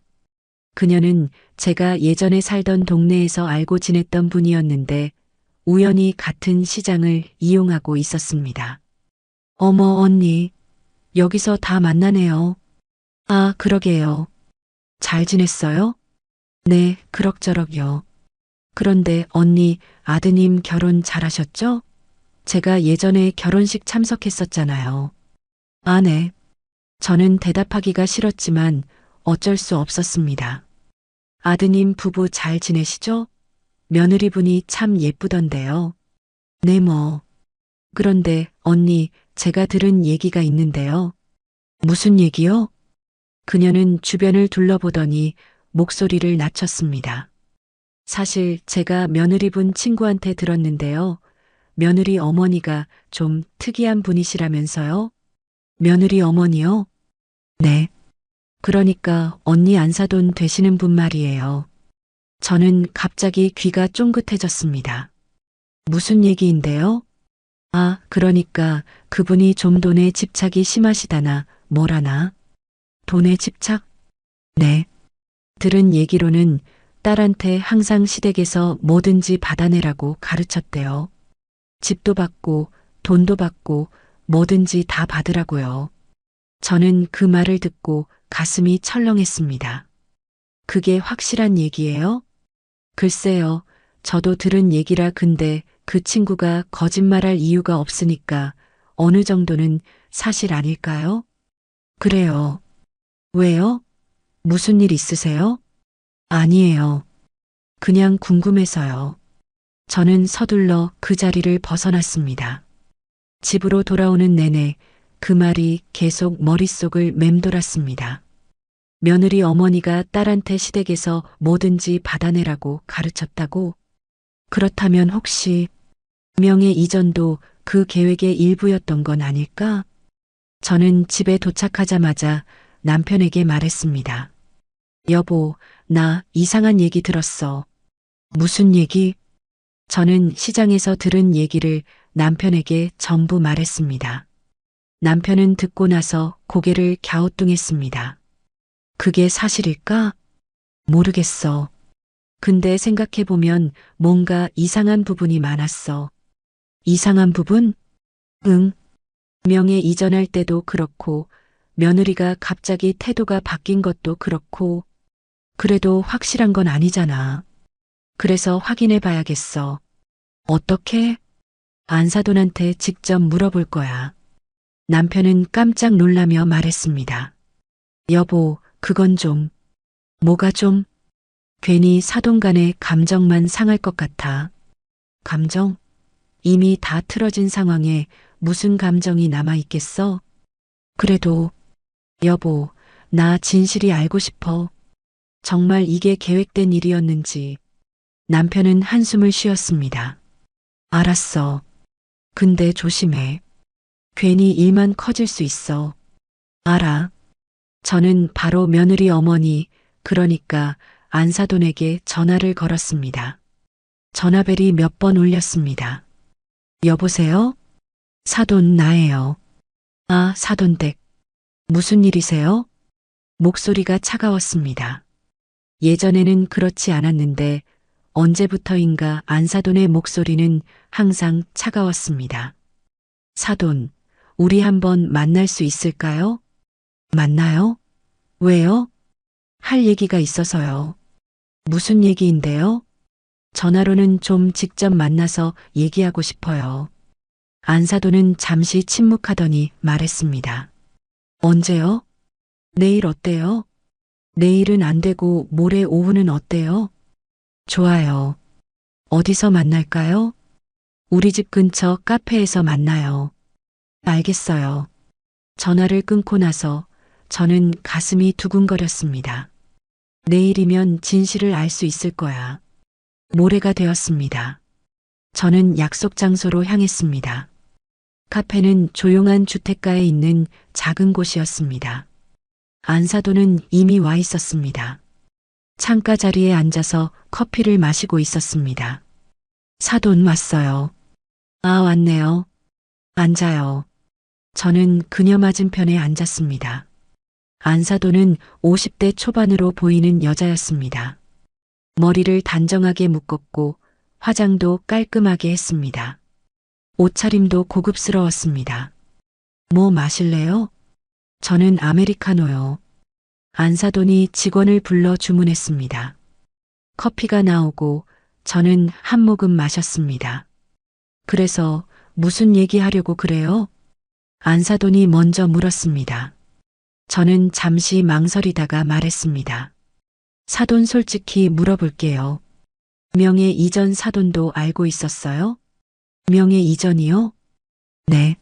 그녀는 제가 예전에 살던 동네에서 알고 지냈던 분이었는데 우연히 같은 시장을 이용하고 있었습니다. 어머, 언니, 여기서 다 만나네요. 아, 그러게요. 잘 지냈어요? 네, 그럭저럭요. 그런데 언니, 아드님 결혼 잘하셨죠? 제가 예전에 결혼식 참석했었잖아요. 아, 네. 저는 대답하기가 싫었지만 어쩔 수 없었습니다. 아드님 부부 잘 지내시죠? 며느리분이 참 예쁘던데요. 네, 뭐. 그런데 언니, 제가 들은 얘기가 있는데요. 무슨 얘기요? 그녀는 주변을 둘러보더니 목소리를 낮췄습니다. 사실 제가 며느리 분 친구한테 들었는데요. 며느리 어머니가 좀 특이한 분이시라면서요? 며느리 어머니요? 네. 그러니까 언니 안사돈 되시는 분 말이에요. 저는 갑자기 귀가 쫑긋해졌습니다. 무슨 얘기인데요? 아, 그러니까 그분이 좀 돈에 집착이 심하시다나 뭐라나? 돈에 집착? 네. 들은 얘기로는 딸한테 항상 시댁에서 뭐든지 받아내라고 가르쳤대요. 집도 받고 돈도 받고 뭐든지 다 받으라고요. 저는 그 말을 듣고 가슴이 철렁했습니다. 그게 확실한 얘기예요? 글쎄요. 저도 들은 얘기라 근데 그 친구가 거짓말할 이유가 없으니까 어느 정도는 사실 아닐까요? 그래요. 왜요? 무슨 일 있으세요? 아니에요. 그냥 궁금해서요. 저는 서둘러 그 자리를 벗어났습니다. 집으로 돌아오는 내내 그 말이 계속 머릿속을 맴돌았습니다. 며느리 어머니가 딸한테 시댁에서 뭐든지 받아내라고 가르쳤다고? 그렇다면 혹시 명예 이전도 그 계획의 일부였던 건 아닐까? 저는 집에 도착하자마자 남편에게 말했습니다. 여보, 나 이상한 얘기 들었어. 무슨 얘기? 저는 시장에서 들은 얘기를 남편에게 전부 말했습니다. 남편은 듣고 나서 고개를 갸우뚱했습니다. 그게 사실일까? 모르겠어. 근데 생각해보면 뭔가 이상한 부분이 많았어. 이상한 부분? 응. 명예 이전할 때도 그렇고, 며느리가 갑자기 태도가 바뀐 것도 그렇고, 그래도 확실한 건 아니잖아. 그래서 확인해 봐야겠어. 어떻게? 안사돈한테 직접 물어볼 거야. 남편은 깜짝 놀라며 말했습니다. 여보, 그건 좀. 뭐가 좀? 괜히 사돈 간의 감정만 상할 것 같아. 감정? 이미 다 틀어진 상황에 무슨 감정이 남아 있겠어? 그래도, 여보, 나 진실이 알고 싶어. 정말 이게 계획된 일이었는지. 남편은 한숨을 쉬었습니다. 알았어. 근데 조심해. 괜히 일만 커질 수 있어. 알아. 저는 바로 며느리 어머니, 그러니까 안사돈에게 전화를 걸었습니다. 전화벨이 몇 번 울렸습니다. 여보세요? 사돈 나예요. 아, 사돈댁. 무슨 일이세요? 목소리가 차가웠습니다. 예전에는 그렇지 않았는데 언제부터인가 안사돈의 목소리는 항상 차가웠습니다. 사돈, 우리 한번 만날 수 있을까요? 만나요? 왜요? 할 얘기가 있어서요. 무슨 얘기인데요? 전화로는 좀 직접 만나서 얘기하고 싶어요. 안사돈은 잠시 침묵하더니 말했습니다. 언제요? 내일 어때요? 내일은 안 되고 모레 오후는 어때요? 좋아요. 어디서 만날까요? 우리 집 근처 카페에서 만나요. 알겠어요. 전화를 끊고 나서 저는 가슴이 두근거렸습니다. 내일이면 진실을 알 수 있을 거야. 모레가 되었습니다. 저는 약속 장소로 향했습니다. 카페는 조용한 주택가에 있는 작은 곳이었습니다. 안사돈은 이미 와 있었습니다. 창가 자리에 앉아서 커피를 마시고 있었습니다. 사돈 왔어요. 아, 왔네요. 앉아요. 저는 그녀 맞은편에 앉았습니다. 안사돈은 50대 초반으로 보이는 여자였습니다. 머리를 단정하게 묶었고 화장도 깔끔하게 했습니다. 옷차림도 고급스러웠습니다. 뭐 마실래요? 저는 아메리카노요. 안사돈이 직원을 불러 주문했습니다. 커피가 나오고 저는 한 모금 마셨습니다. 그래서 무슨 얘기하려고 그래요? 안사돈이 먼저 물었습니다. 저는 잠시 망설이다가 말했습니다. 사돈 솔직히 물어볼게요. 명예 이전 사돈도 알고 있었어요? 명예 이전이요? 네.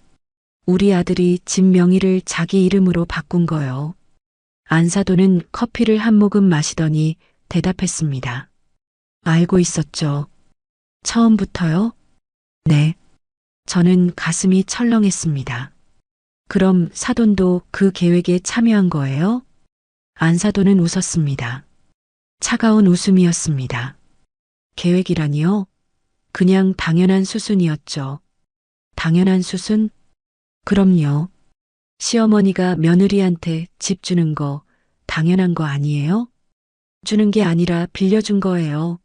우리 아들이 집 명의를 자기 이름으로 바꾼 거요. 안사돈은 커피를 한 모금 마시더니 대답했습니다. 알고 있었죠. 처음부터요? 네. 저는 가슴이 철렁했습니다. 그럼 사돈도 그 계획에 참여한 거예요? 안사돈은 웃었습니다. 차가운 웃음이었습니다. 계획이라니요? 그냥 당연한 수순이었죠. 당연한 수순? 그럼요. 시어머니가 며느리한테 집 주는 거 당연한 거 아니에요? 주는 게 아니라 빌려준 거예요.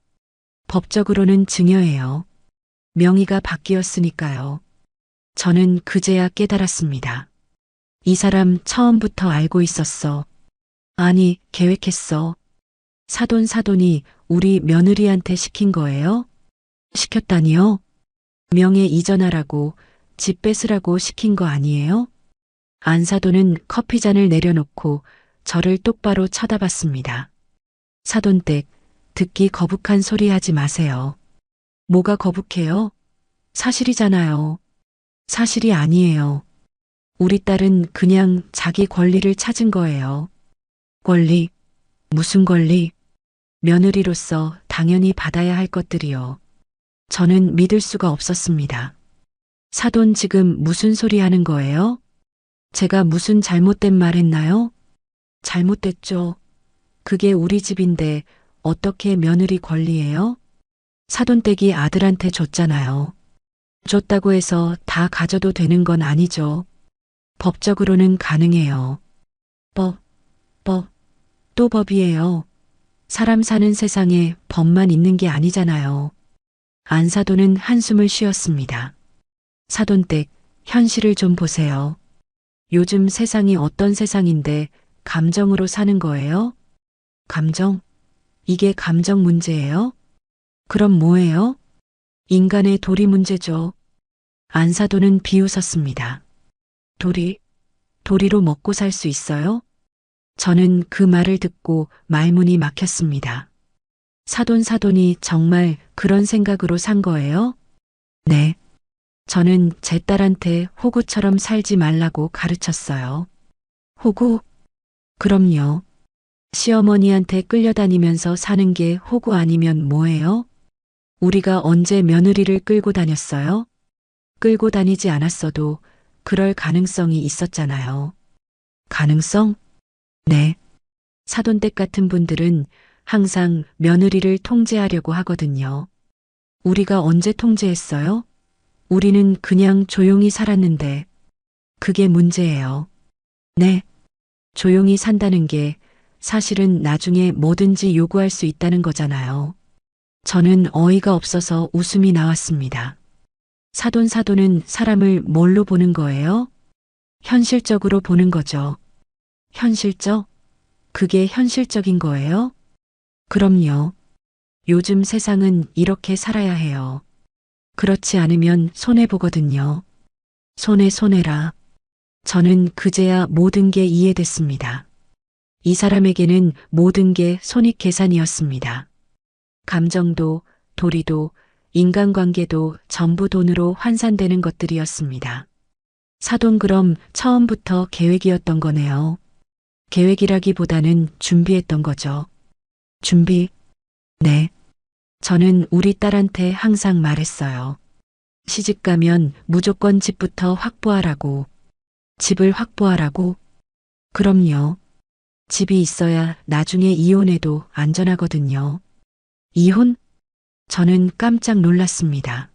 법적으로는 증여예요. 명의가 바뀌었으니까요. 저는 그제야 깨달았습니다. 이 사람 처음부터 알고 있었어. 아니, 계획했어. 사돈이 우리 며느리한테 시킨 거예요? 시켰다니요? 명예 이전하라고, 집 뺏으라고 시킨 거 아니에요? 안사돈은 커피잔을 내려놓고 저를 똑바로 쳐다봤습니다. 사돈댁, 듣기 거북한 소리 하지 마세요. 뭐가 거북해요? 사실이잖아요. 사실이 아니에요. 우리 딸은 그냥 자기 권리를 찾은 거예요. 권리? 무슨 권리? 며느리로서 당연히 받아야 할 것들이요. 저는 믿을 수가 없었습니다. 사돈 지금 무슨 소리 하는 거예요? 제가 무슨 잘못된 말 했나요? 잘못됐죠. 그게 우리 집인데 어떻게 며느리 권리예요? 사돈댁이 아들한테 줬잖아요. 줬다고 해서 다 가져도 되는 건 아니죠. 법적으로는 가능해요. 법, 또 법이에요. 사람 사는 세상에 법만 있는 게 아니잖아요. 안사돈은 한숨을 쉬었습니다. 사돈댁, 현실을 좀 보세요. 요즘 세상이 어떤 세상인데 감정으로 사는 거예요? 감정? 이게 감정 문제예요? 그럼 뭐예요? 인간의 도리 문제죠. 안사돈은 비웃었습니다. 도리로 먹고 살 수 있어요? 저는 그 말을 듣고 말문이 막혔습니다. 사돈이 정말 그런 생각으로 산 거예요? 네. 저는 제 딸한테 호구처럼 살지 말라고 가르쳤어요. 호구? 그럼요. 시어머니한테 끌려다니면서 사는 게 호구 아니면 뭐예요? 우리가 언제 며느리를 끌고 다녔어요? 끌고 다니지 않았어도 그럴 가능성이 있었잖아요. 가능성? 네. 사돈댁 같은 분들은 항상 며느리를 통제하려고 하거든요. 우리가 언제 통제했어요? 우리는 그냥 조용히 살았는데 그게 문제예요. 네. 조용히 산다는 게 사실은 나중에 뭐든지 요구할 수 있다는 거잖아요. 저는 어이가 없어서 웃음이 나왔습니다. 사돈은 사람을 뭘로 보는 거예요? 현실적으로 보는 거죠. 현실적? 그게 현실적인 거예요? 그럼요. 요즘 세상은 이렇게 살아야 해요. 그렇지 않으면 손해보거든요. 손해라. 저는 그제야 모든 게 이해됐습니다. 이 사람에게는 모든 게 손익계산이었습니다. 감정도, 도리도, 인간관계도 전부 돈으로 환산되는 것들이었습니다. 사돈 그럼 처음부터 계획이었던 거네요. 계획이라기보다는 준비했던 거죠. 준비? 네. 저는 우리 딸한테 항상 말했어요. 시집 가면 무조건 집부터 확보하라고. 집을 확보하라고? 그럼요. 집이 있어야 나중에 이혼해도 안전하거든요. 이혼? 저는 깜짝 놀랐습니다.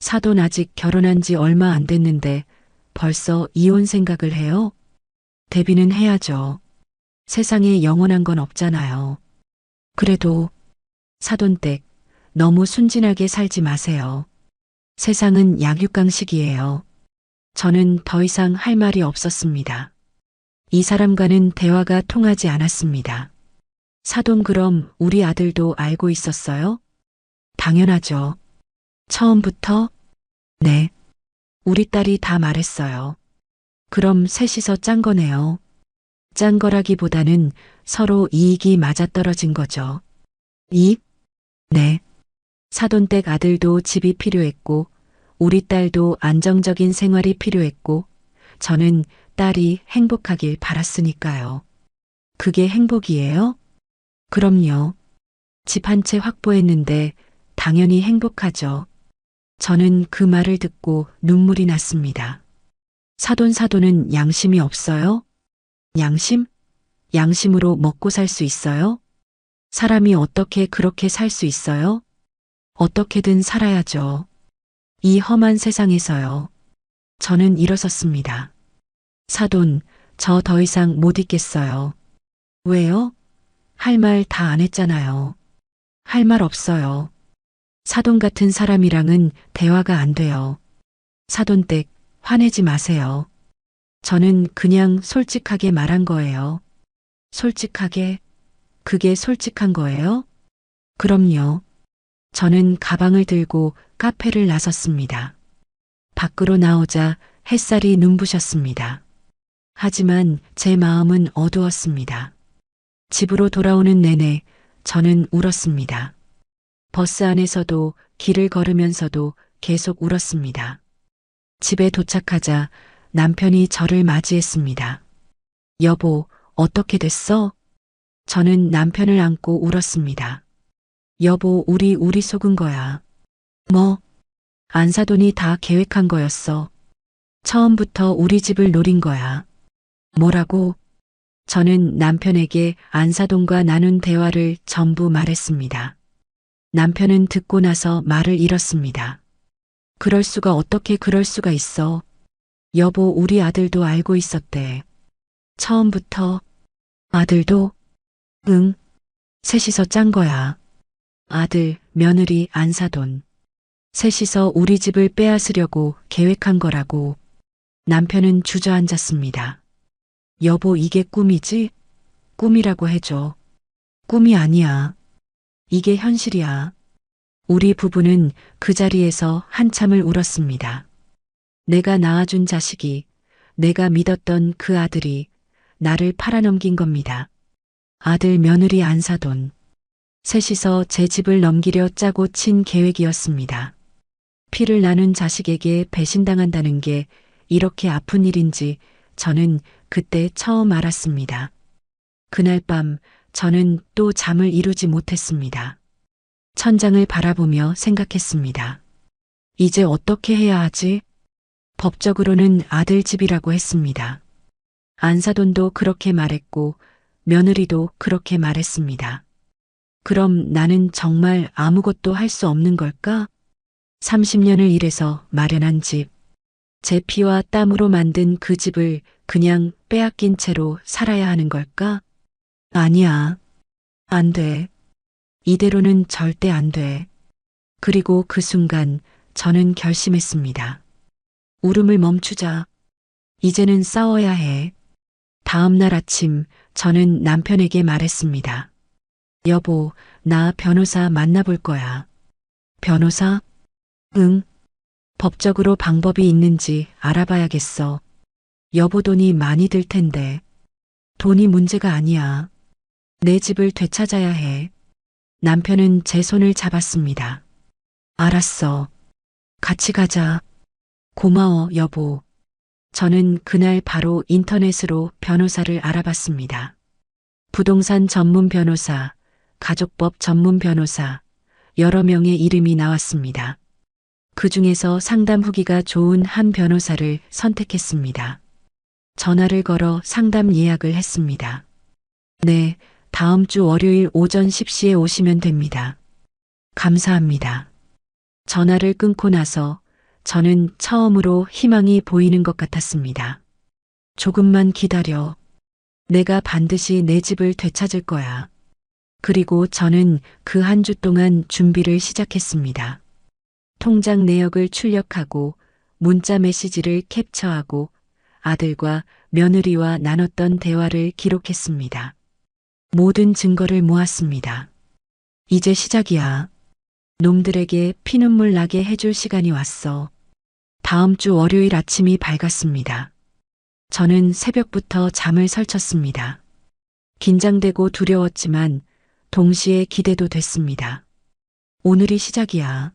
사돈 아직 결혼한 지 얼마 안 됐는데 벌써 이혼 생각을 해요? 대비는 해야죠. 세상에 영원한 건 없잖아요. 그래도 사돈댁 너무 순진하게 살지 마세요. 세상은 약육강식이에요. 저는 더 이상 할 말이 없었습니다. 이 사람과는 대화가 통하지 않았습니다. 사돈 그럼 우리 아들도 알고 있었어요? 당연하죠. 처음부터? 네. 우리 딸이 다 말했어요. 그럼 셋이서 짠 거네요. 짠 거라기보다는 서로 이익이 맞아떨어진 거죠. 이익? 네. 사돈댁 아들도 집이 필요했고 우리 딸도 안정적인 생활이 필요했고, 저는 딸이 행복하길 바랐으니까요. 그게 행복이에요? 그럼요. 집 한 채 확보했는데 당연히 행복하죠. 저는 그 말을 듣고 눈물이 났습니다. 사돈은 양심이 없어요? 양심? 양심으로 먹고 살 수 있어요? 사람이 어떻게 그렇게 살 수 있어요? 어떻게든 살아야죠. 이 험한 세상에서요. 저는 일어섰습니다. 사돈, 저 더 이상 못 있겠어요. 왜요? 할 말 다 안 했잖아요. 할 말 없어요. 사돈 같은 사람이랑은 대화가 안 돼요. 사돈댁, 화내지 마세요. 저는 그냥 솔직하게 말한 거예요. 솔직하게? 그게 솔직한 거예요? 그럼요. 저는 가방을 들고 카페를 나섰습니다. 밖으로 나오자 햇살이 눈부셨습니다. 하지만 제 마음은 어두웠습니다. 집으로 돌아오는 내내 저는 울었습니다. 버스 안에서도 길을 걸으면서도 계속 울었습니다. 집에 도착하자 남편이 저를 맞이했습니다. 여보, 어떻게 됐어? 저는 남편을 안고 울었습니다. 여보, 우리 속은 거야. 뭐? 안사돈이 다 계획한 거였어. 처음부터 우리 집을 노린 거야. 뭐라고? 저는 남편에게 안사돈과 나눈 대화를 전부 말했습니다. 남편은 듣고 나서 말을 잃었습니다. 어떻게 그럴 수가 있어. 여보, 우리 아들도 알고 있었대. 처음부터. 아들도? 응. 셋이서 짠 거야. 아들, 며느리, 안사돈. 셋이서 우리 집을 빼앗으려고 계획한 거라고. 남편은 주저앉았습니다. 여보, 이게 꿈이지? 꿈이라고 해줘. 꿈이 아니야. 이게 현실이야. 우리 부부는 그 자리에서 한참을 울었습니다. 내가 낳아준 자식이, 내가 믿었던 그 아들이 나를 팔아넘긴 겁니다. 아들, 며느리, 안사돈. 셋이서 제 집을 넘기려 짜고 친 계획이었습니다. 피를 나눈 자식에게 배신당한다는 게 이렇게 아픈 일인지 저는 그때 처음 알았습니다. 그날 밤 저는 또 잠을 이루지 못했습니다. 천장을 바라보며 생각했습니다. 이제 어떻게 해야 하지? 법적으로는 아들 집이라고 했습니다. 안사돈도 그렇게 말했고 며느리도 그렇게 말했습니다. 그럼 나는 정말 아무것도 할 수 없는 걸까? 30년을 일해서 마련한 집, 제 피와 땀으로 만든 그 집을 그냥 빼앗긴 채로 살아야 하는 걸까? 아니야. 안 돼. 이대로는 절대 안 돼. 그리고 그 순간 저는 결심했습니다. 울음을 멈추자. 이제는 싸워야 해. 다음 날 아침 저는 남편에게 말했습니다. 여보, 나 변호사 만나볼 거야. 변호사? 응. 법적으로 방법이 있는지 알아봐야겠어. 여보, 돈이 많이 들 텐데. 돈이 문제가 아니야. 내 집을 되찾아야 해. 남편은 제 손을 잡았습니다. 알았어. 같이 가자. 고마워, 여보. 저는 그날 바로 인터넷으로 변호사를 알아봤습니다. 부동산 전문 변호사, 가족법 전문 변호사, 여러 명의 이름이 나왔습니다. 그 중에서 상담 후기가 좋은 한 변호사를 선택했습니다. 전화를 걸어 상담 예약을 했습니다. 네, 다음 주 월요일 오전 10시에 오시면 됩니다. 감사합니다. 전화를 끊고 나서 저는 처음으로 희망이 보이는 것 같았습니다. 조금만 기다려. 내가 반드시 내 집을 되찾을 거야. 그리고 저는 그 한 주 동안 준비를 시작했습니다. 통장 내역을 출력하고 문자 메시지를 캡처하고 아들과 며느리와 나눴던 대화를 기록했습니다. 모든 증거를 모았습니다. 이제 시작이야. 놈들에게 피눈물 나게 해줄 시간이 왔어. 다음 주 월요일 아침이 밝았습니다. 저는 새벽부터 잠을 설쳤습니다. 긴장되고 두려웠지만 동시에 기대도 됐습니다. 오늘이 시작이야.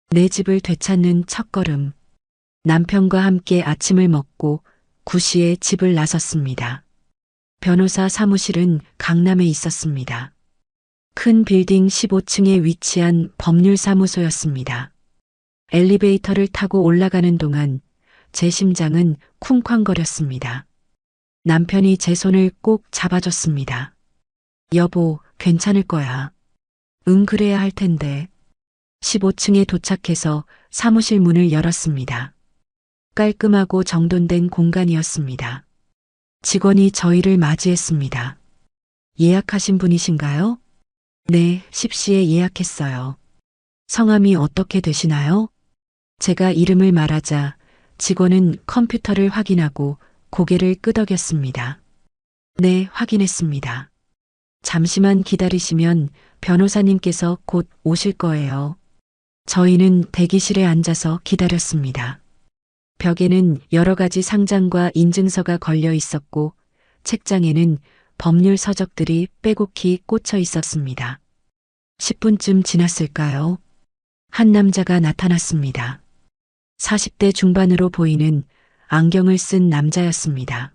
내 집을 되찾는 첫걸음. 남편과 함께 아침을 먹고 9시에 집을 나섰습니다. 변호사 사무실은 강남에 있었습니다. 큰 빌딩 15층에 위치한 법률사무소였습니다. 엘리베이터를 타고 올라가는 동안 제 심장은 쿵쾅거렸습니다. 남편이 제 손을 꼭 잡아줬습니다. 여보, 괜찮을 거야. 응, 그래야 할 텐데. 15층에 도착해서 사무실 문을 열었습니다. 깔끔하고 정돈된 공간이었습니다. 직원이 저희를 맞이했습니다. 예약하신 분이신가요? 네, 10시에 예약했어요. 성함이 어떻게 되시나요? 제가 이름을 말하자 직원은 컴퓨터를 확인하고 고개를 끄덕였습니다. 네, 확인했습니다. 잠시만 기다리시면 변호사님께서 곧 오실 거예요. 저희는 대기실에 앉아서 기다렸습니다. 벽에는 여러 가지 상장과 인증서가 걸려 있었고 책장에는 법률 서적들이 빼곡히 꽂혀 있었습니다. 10분쯤 지났을까요? 한 남자가 나타났습니다. 40대 중반으로 보이는 안경을 쓴 남자였습니다.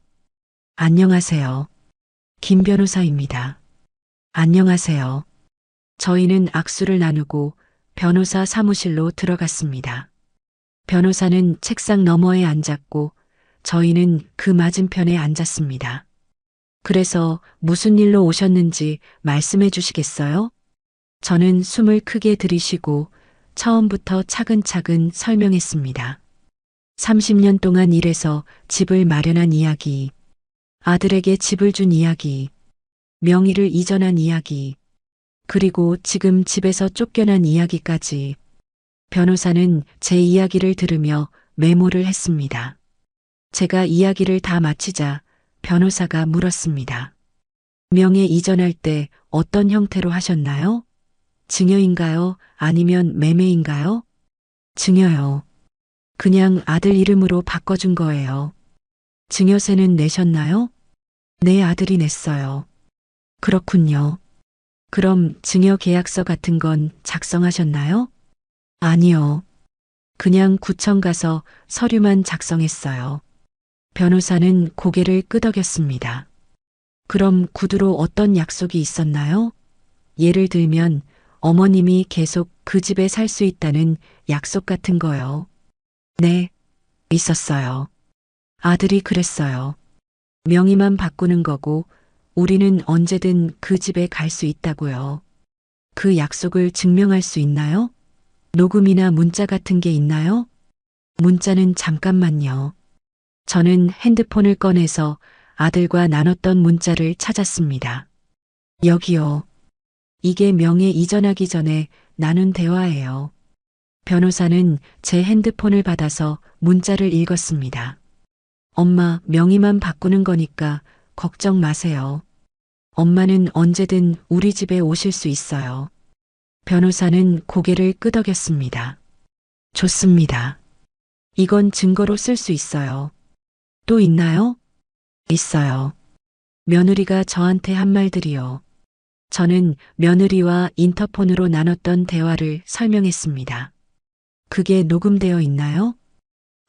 안녕하세요. 김 변호사입니다. 안녕하세요. 저희는 악수를 나누고 변호사 사무실로 들어갔습니다. 변호사는 책상 너머에 앉았고 저희는 그 맞은편에 앉았습니다. 그래서 무슨 일로 오셨는지 말씀해 주시겠어요? 저는 숨을 크게 들이쉬고 처음부터 차근차근 설명했습니다. 30년 동안 일해서 집을 마련한 이야기, 아들에게 집을 준 이야기, 명의를 이전한 이야기, 그리고 지금 집에서 쫓겨난 이야기까지. 변호사는 제 이야기를 들으며 메모를 했습니다. 제가 이야기를 다 마치자 변호사가 물었습니다. 명예 이전할 때 어떤 형태로 하셨나요? 증여인가요? 아니면 매매인가요? 증여요. 그냥 아들 이름으로 바꿔준 거예요. 증여세는 내셨나요? 네, 아들이 냈어요. 그렇군요. 그럼 증여 계약서 같은 건 작성하셨나요? 아니요. 그냥 구청 가서 서류만 작성했어요. 변호사는 고개를 끄덕였습니다. 그럼 구두로 어떤 약속이 있었나요? 예를 들면 어머님이 계속 그 집에 살 수 있다는 약속 같은 거요. 네, 있었어요. 아들이 그랬어요. 명의만 바꾸는 거고 우리는 언제든 그 집에 갈 수 있다고요. 그 약속을 증명할 수 있나요? 녹음이나 문자 같은 게 있나요? 문자는 잠깐만요. 저는 핸드폰을 꺼내서 아들과 나눴던 문자를 찾았습니다. 여기요. 이게 명예 이전하기 전에 나눈 대화예요. 변호사는 제 핸드폰을 받아서 문자를 읽었습니다. 엄마, 명의만 바꾸는 거니까 걱정 마세요. 엄마는 언제든 우리 집에 오실 수 있어요. 변호사는 고개를 끄덕였습니다. 좋습니다. 이건 증거로 쓸 수 있어요. 또 있나요? 있어요. 며느리가 저한테 한 말들이요. 저는 며느리와 인터폰으로 나눴던 대화를 설명했습니다. 그게 녹음되어 있나요?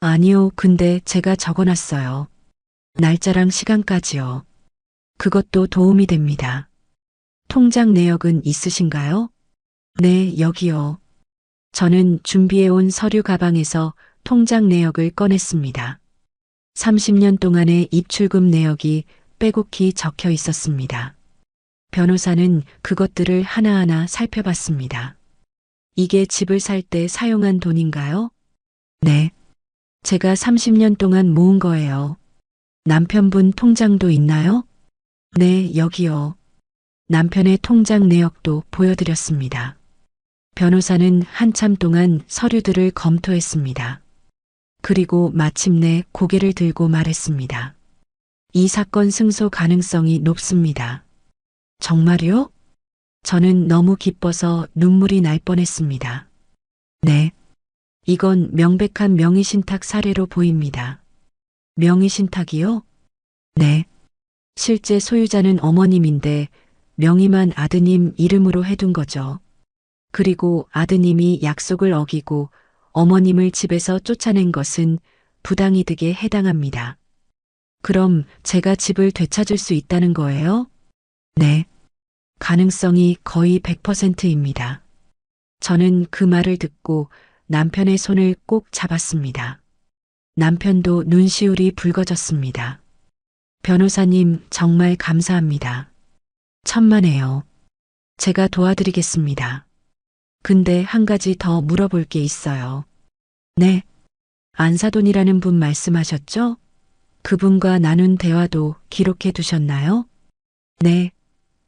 아니요, 근데 제가 적어놨어요. 날짜랑 시간까지요. 그것도 도움이 됩니다. 통장 내역은 있으신가요? 네, 여기요. 저는 준비해온 서류 가방에서 통장 내역을 꺼냈습니다. 30년 동안의 입출금 내역이 빼곡히 적혀 있었습니다. 변호사는 그것들을 하나하나 살펴봤습니다. 이게 집을 살 때 사용한 돈인가요? 네. 제가 30년 동안 모은 거예요. 남편분 통장도 있나요? 네, 여기요. 남편의 통장 내역도 보여드렸습니다. 변호사는 한참 동안 서류들을 검토했습니다. 그리고 마침내 고개를 들고 말했습니다. 이 사건 승소 가능성이 높습니다. 정말요? 저는 너무 기뻐서 눈물이 날 뻔했습니다. 네. 이건 명백한 명의신탁 사례로 보입니다. 명의신탁이요? 네. 실제 소유자는 어머님인데 명의만 아드님 이름으로 해둔 거죠. 그리고 아드님이 약속을 어기고 어머님을 집에서 쫓아낸 것은 부당이득에 해당합니다. 그럼 제가 집을 되찾을 수 있다는 거예요? 네. 가능성이 거의 100%입니다. 저는 그 말을 듣고 남편의 손을 꼭 잡았습니다. 남편도 눈시울이 붉어졌습니다. 변호사님, 정말 감사합니다. 천만에요. 제가 도와드리겠습니다. 근데 한 가지 더 물어볼 게 있어요. 네. 안사돈이라는 분 말씀하셨죠? 그분과 나눈 대화도 기록해 두셨나요? 네,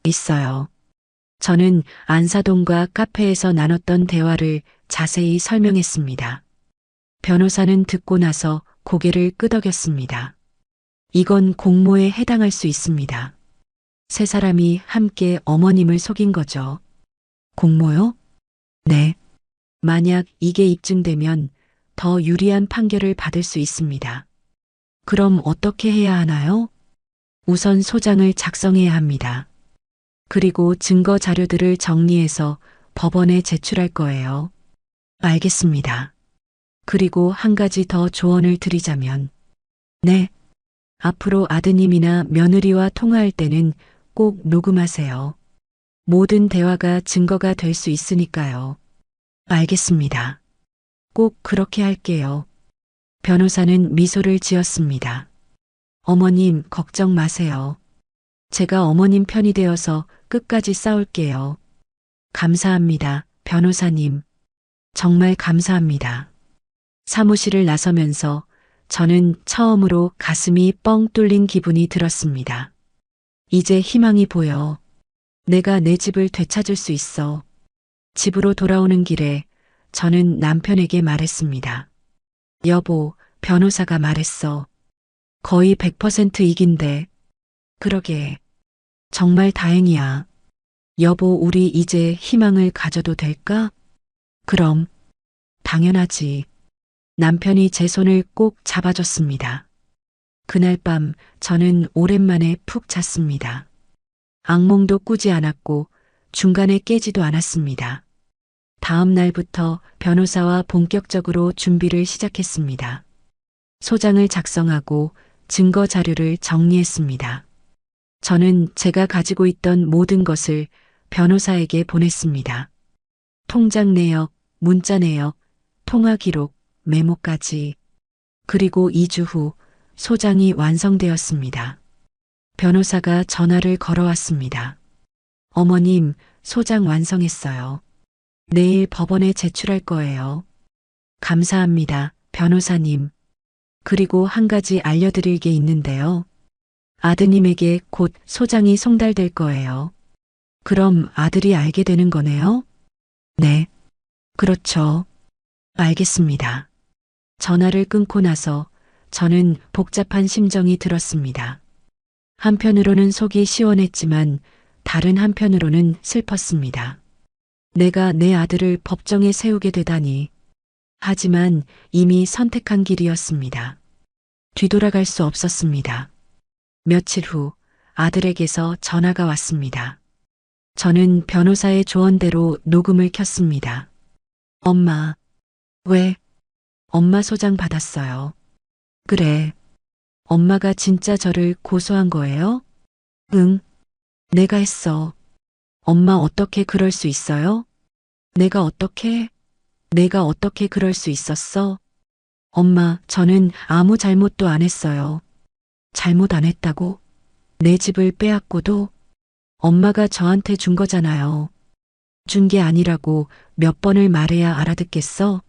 있어요. 저는 안사돈과 카페에서 나눴던 대화를 자세히 설명했습니다. 변호사는 듣고 나서 고개를 끄덕였습니다. 이건 공모에 해당할 수 있습니다. 세 사람이 함께 어머님을 속인 거죠. 공모요? 네. 만약 이게 입증되면 더 유리한 판결을 받을 수 있습니다. 그럼 어떻게 해야 하나요? 우선 소장을 작성해야 합니다. 그리고 증거 자료들을 정리해서 법원에 제출할 거예요. 알겠습니다. 그리고 한 가지 더 조언을 드리자면, 네. 앞으로 아드님이나 며느리와 통화할 때는 꼭 녹음하세요. 모든 대화가 증거가 될 수 있으니까요. 알겠습니다. 꼭 그렇게 할게요. 변호사는 미소를 지었습니다. 어머님, 걱정 마세요. 제가 어머님 편이 되어서 끝까지 싸울게요. 감사합니다, 변호사님. 정말 감사합니다. 사무실을 나서면서 저는 처음으로 가슴이 뻥 뚫린 기분이 들었습니다. 이제 희망이 보여. 내가 내 집을 되찾을 수 있어. 집으로 돌아오는 길에 저는 남편에게 말했습니다. 여보, 변호사가 말했어. 거의 100% 이긴데. 그러게. 정말 다행이야. 여보, 우리 이제 희망을 가져도 될까? 그럼. 당연하지. 남편이 제 손을 꼭 잡아줬습니다. 그날 밤 저는 오랜만에 푹 잤습니다. 악몽도 꾸지 않았고 중간에 깨지도 않았습니다. 다음 날부터 변호사와 본격적으로 준비를 시작했습니다. 소장을 작성하고 증거 자료를 정리했습니다. 저는 제가 가지고 있던 모든 것을 변호사에게 보냈습니다. 통장 내역, 문자 내역, 통화 기록, 메모까지. 그리고 2주 후 소장이 완성되었습니다. 변호사가 전화를 걸어왔습니다. 어머님, 소장 완성했어요. 내일 법원에 제출할 거예요. 감사합니다, 변호사님. 그리고 한 가지 알려드릴 게 있는데요. 아드님에게 곧 소장이 송달될 거예요. 그럼 아들이 알게 되는 거네요? 네. 그렇죠. 알겠습니다. 전화를 끊고 나서 저는 복잡한 심정이 들었습니다. 한편으로는 속이 시원했지만 다른 한편으로는 슬펐습니다. 내가 내 아들을 법정에 세우게 되다니. 하지만 이미 선택한 길이었습니다. 뒤돌아갈 수 없었습니다. 며칠 후 아들에게서 전화가 왔습니다. 저는 변호사의 조언대로 녹음을 켰습니다. 엄마. 왜? 엄마 소장 받았어요. 그래. 엄마가 진짜 저를 고소한 거예요? 응. 내가 했어. 엄마 어떻게 그럴 수 있어요? 내가 어떻게 그럴 수 있었어? 엄마, 저는 아무 잘못도 안 했어요. 잘못 안 했다고? 내 집을 빼앗고도 엄마가 저한테 준 거잖아요. 준 게 아니라고 몇 번을 말해야 알아듣겠어?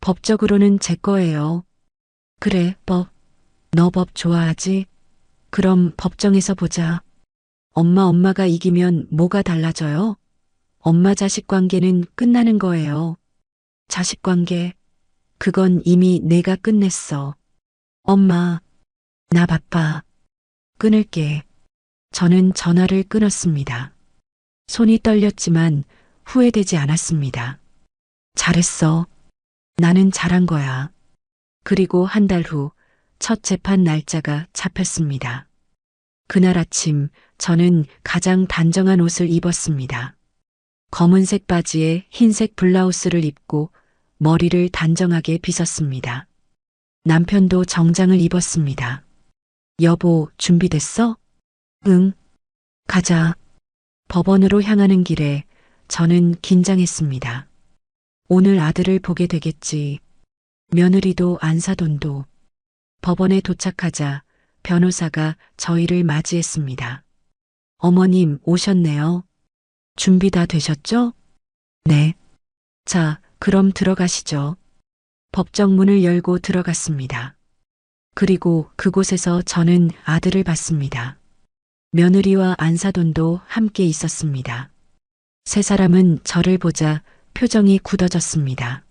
법적으로는 제 거예요. 그래, 너 법 좋아하지? 그럼 법정에서 보자. 엄마가 이기면 뭐가 달라져요? 엄마 자식 관계는 끝나는 거예요. 자식 관계, 그건 이미 내가 끝냈어. 엄마, 나 바빠. 끊을게. 저는 전화를 끊었습니다. 손이 떨렸지만 후회되지 않았습니다. 잘했어. 나는 잘한 거야. 그리고 한 달 후 첫 재판 날짜가 잡혔습니다. 그날 아침 저는 가장 단정한 옷을 입었습니다. 검은색 바지에 흰색 블라우스를 입고 머리를 단정하게 빗었습니다. 남편도 정장을 입었습니다. 여보, 준비됐어? 응, 가자. 법원으로 향하는 길에 저는 긴장했습니다. 오늘 아들을 보게 되겠지. 며느리도 안사돈도. 법원에 도착하자 변호사가 저희를 맞이했습니다. 어머님 오셨네요. 준비 다 되셨죠? 네. 자, 그럼 들어가시죠. 법정 문을 열고 들어갔습니다. 그리고 그곳에서 저는 아들을 봤습니다. 며느리와 안사돈도 함께 있었습니다. 세 사람은 저를 보자 표정이 굳어졌습니다.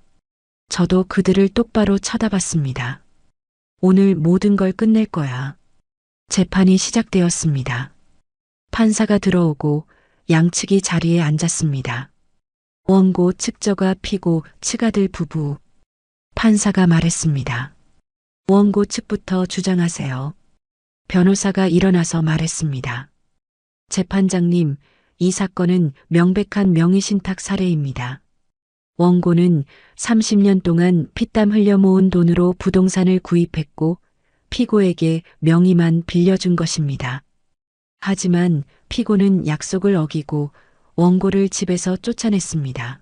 저도 그들을 똑바로 쳐다봤습니다. 오늘 모든 걸 끝낼 거야. 재판이 시작되었습니다. 판사가 들어오고 양측이 자리에 앉았습니다. 원고 측저가 피고 측아들 부부. 판사가 말했습니다. 원고 측부터 주장하세요. 변호사가 일어나서 말했습니다. 재판장님, 이 사건은 명백한 명의신탁 사례입니다. 원고는 30년 동안 피땀 흘려 모은 돈으로 부동산을 구입했고 피고에게 명의만 빌려준 것입니다. 하지만 피고는 약속을 어기고 원고를 집에서 쫓아냈습니다.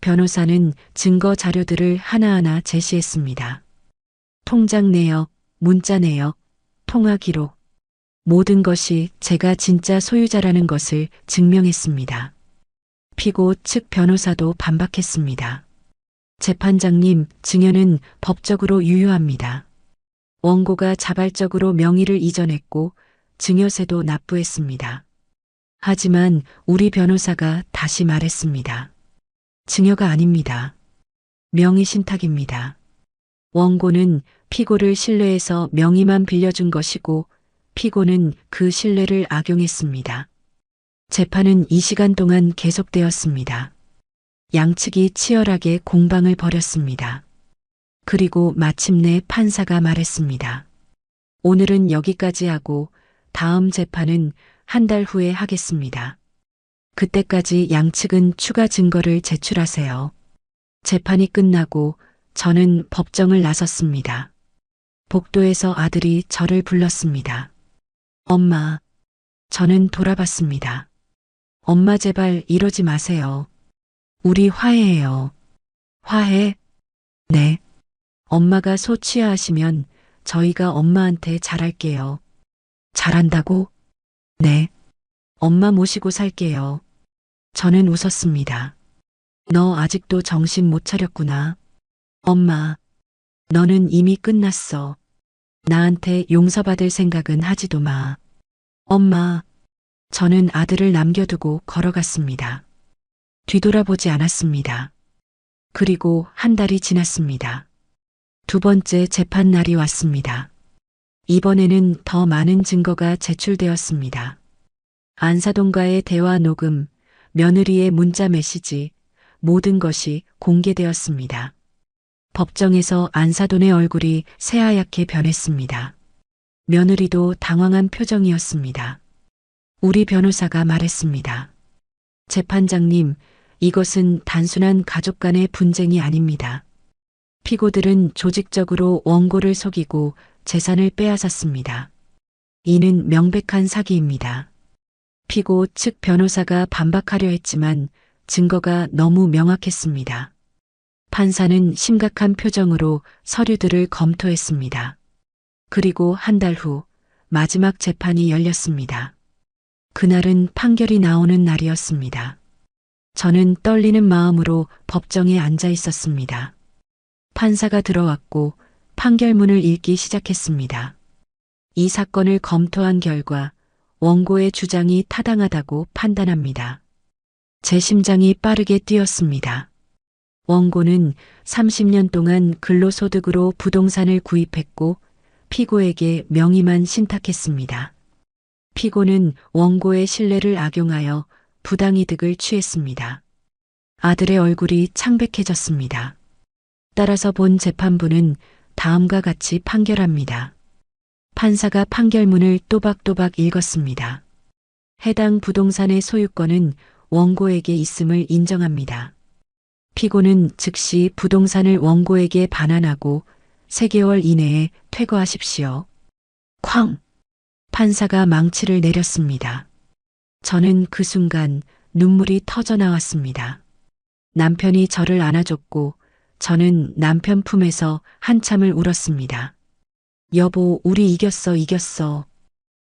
변호사는 증거 자료들을 하나하나 제시했습니다. 통장 내역, 문자 내역, 통화 기록. 모든 것이 제가 진짜 소유자라는 것을 증명했습니다. 피고 측 변호사도 반박했습니다. 재판장님, 증언은 법적으로 유효합니다. 원고가 자발적으로 명의를 이전했고 증여세도 납부했습니다. 하지만 우리 변호사가 다시 말했습니다. 증여가 아닙니다. 명의신탁입니다. 원고는 피고를 신뢰해서 명의만 빌려준 것이고 피고는 그 신뢰를 악용했습니다. 재판은 이 시간 동안 계속되었습니다. 양측이 치열하게 공방을 벌였습니다. 그리고 마침내 판사가 말했습니다. 오늘은 여기까지 하고 다음 재판은 한 달 후에 하겠습니다. 그때까지 양측은 추가 증거를 제출하세요. 재판이 끝나고 저는 법정을 나섰습니다. 복도에서 아들이 저를 불렀습니다. 엄마. 저는 돌아봤습니다. 엄마 제발 이러지 마세요. 우리 화해해요. 화해? 네. 엄마가 소 취하하시면 저희가 엄마한테 잘할게요. 잘한다고? 네. 엄마 모시고 살게요. 저는 웃었습니다. 너 아직도 정신 못 차렸구나. 엄마, 너는 이미 끝났어. 나한테 용서받을 생각은 하지도 마. 엄마, 저는 아들을 남겨두고 걸어갔습니다. 뒤돌아보지 않았습니다. 그리고 한 달이 지났습니다. 두 번째 재판 날이 왔습니다. 이번에는 더 많은 증거가 제출되었습니다. 안사돈과의 대화 녹음, 며느리의 문자 메시지, 모든 것이 공개되었습니다. 법정에서 안사돈의 얼굴이 새하얗게 변했습니다. 며느리도 당황한 표정이었습니다. 우리 변호사가 말했습니다. 재판장님, 이것은 단순한 가족 간의 분쟁이 아닙니다. 피고들은 조직적으로 원고를 속이고 재산을 빼앗았습니다. 이는 명백한 사기입니다. 피고 측 변호사가 반박하려 했지만 증거가 너무 명확했습니다. 판사는 심각한 표정으로 서류들을 검토했습니다. 그리고 한 달 후 마지막 재판이 열렸습니다. 그날은 판결이 나오는 날이었습니다. 저는 떨리는 마음으로 법정에 앉아 있었습니다. 판사가 들어왔고 판결문을 읽기 시작했습니다. 이 사건을 검토한 결과 원고의 주장이 타당하다고 판단합니다. 제 심장이 빠르게 뛰었습니다. 원고는 30년 동안 근로소득으로 부동산을 구입했고 피고에게 명의만 신탁했습니다. 피고는 원고의 신뢰를 악용하여 부당이득을 취했습니다. 아들의 얼굴이 창백해졌습니다. 따라서 본 재판부는 다음과 같이 판결합니다. 판사가 판결문을 또박또박 읽었습니다. 해당 부동산의 소유권은 원고에게 있음을 인정합니다. 피고는 즉시 부동산을 원고에게 반환하고 3개월 이내에 퇴거하십시오. 쾅! 판사가 망치를 내렸습니다. 저는 그 순간 눈물이 터져 나왔습니다. 남편이 저를 안아줬고 저는 남편 품에서 한참을 울었습니다. 여보, 우리 이겼어, 이겼어.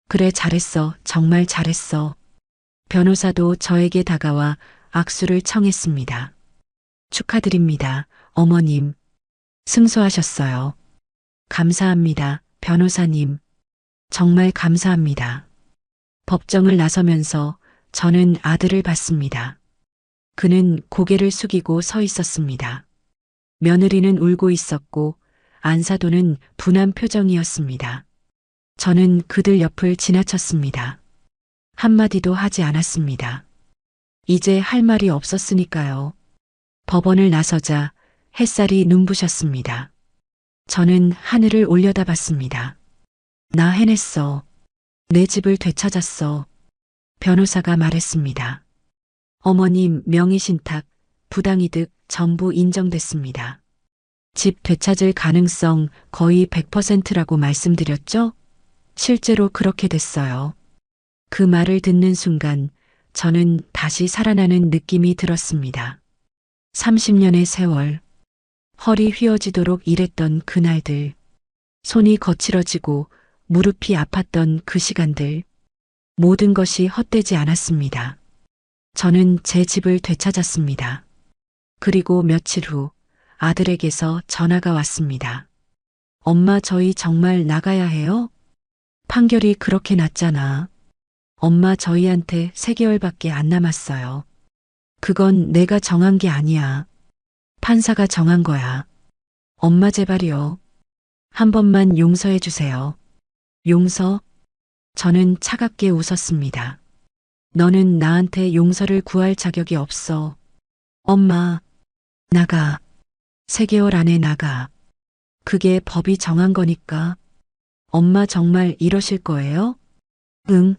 그래, 잘했어, 정말 잘했어. 변호사도 저에게 다가와 악수를 청했습니다. 축하드립니다, 어머님. 승소하셨어요. 감사합니다, 변호사님. 정말 감사합니다. 법정을 나서면서 저는 아들을 봤습니다. 그는 고개를 숙이고 서 있었습니다. 며느리는 울고 있었고 안사도는 분한 표정이었습니다. 저는 그들 옆을 지나쳤습니다. 한마디도 하지 않았습니다. 이제 할 말이 없었으니까요. 법원을 나서자 햇살이 눈부셨습니다. 저는 하늘을 올려다봤습니다. 나 해냈어. 내 집을 되찾았어. 변호사가 말했습니다. 어머님 명의신탁, 부당이득 전부 인정됐습니다. 집 되찾을 가능성 거의 100%라고 말씀드렸죠? 실제로 그렇게 됐어요. 그 말을 듣는 순간 저는 다시 살아나는 느낌이 들었습니다. 30년의 세월, 허리 휘어지도록 일했던 그날들, 손이 거칠어지고 무릎이 아팠던 그 시간들, 모든 것이 헛되지 않았습니다. 저는 제 집을 되찾았습니다. 그리고 며칠 후 아들에게서 전화가 왔습니다. 엄마, 저희 정말 나가야 해요? 판결이 그렇게 났잖아. 엄마, 저희한테 3개월밖에 안 남았어요. 그건 내가 정한 게 아니야. 판사가 정한 거야. 엄마, 제발요. 한 번만 용서해 주세요. 용서? 저는 차갑게 웃었습니다. 너는 나한테 용서를 구할 자격이 없어. 엄마, 나가. 3개월 안에 나가. 그게 법이 정한 거니까. 엄마, 정말 이러실 거예요? 응.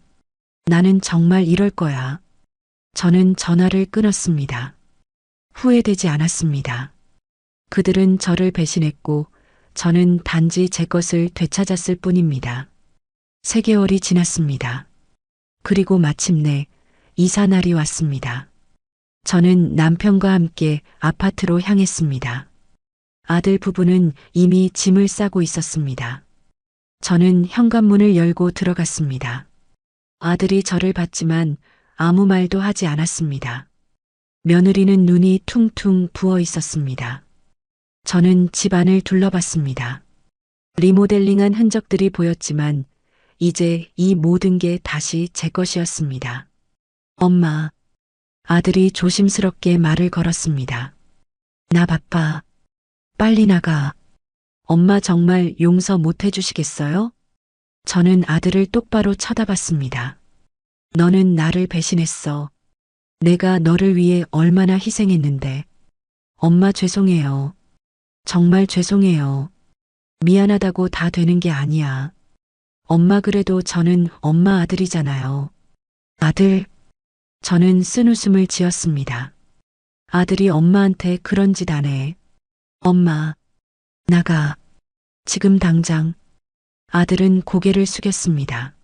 나는 정말 이럴 거야. 저는 전화를 끊었습니다. 후회되지 않았습니다. 그들은 저를 배신했고 저는 단지 제 것을 되찾았을 뿐입니다. 3개월이 지났습니다. 그리고 마침내 이사 날이 왔습니다. 저는 남편과 함께 아파트로 향했습니다. 아들 부부는 이미 짐을 싸고 있었습니다. 저는 현관문을 열고 들어갔습니다. 아들이 저를 봤지만 아무 말도 하지 않았습니다. 며느리는 눈이 퉁퉁 부어 있었습니다. 저는 집안을 둘러봤습니다. 리모델링한 흔적들이 보였지만 이제 이 모든 게 다시 제 것이었습니다. 엄마, 아들이 조심스럽게 말을 걸었습니다. 나 바빠. 빨리 나가. 엄마, 정말 용서 못 해주시겠어요? 저는 아들을 똑바로 쳐다봤습니다. 너는 나를 배신했어. 내가 너를 위해 얼마나 희생했는데. 엄마, 죄송해요. 정말 죄송해요. 미안하다고 다 되는 게 아니야. 엄마, 그래도 저는 엄마 아들이잖아요. 아들. 저는 쓴웃음을 지었습니다. 아들이 엄마한테 그런 짓 안 해. 엄마, 나가. 지금 당장. 아들은 고개를 숙였습니다.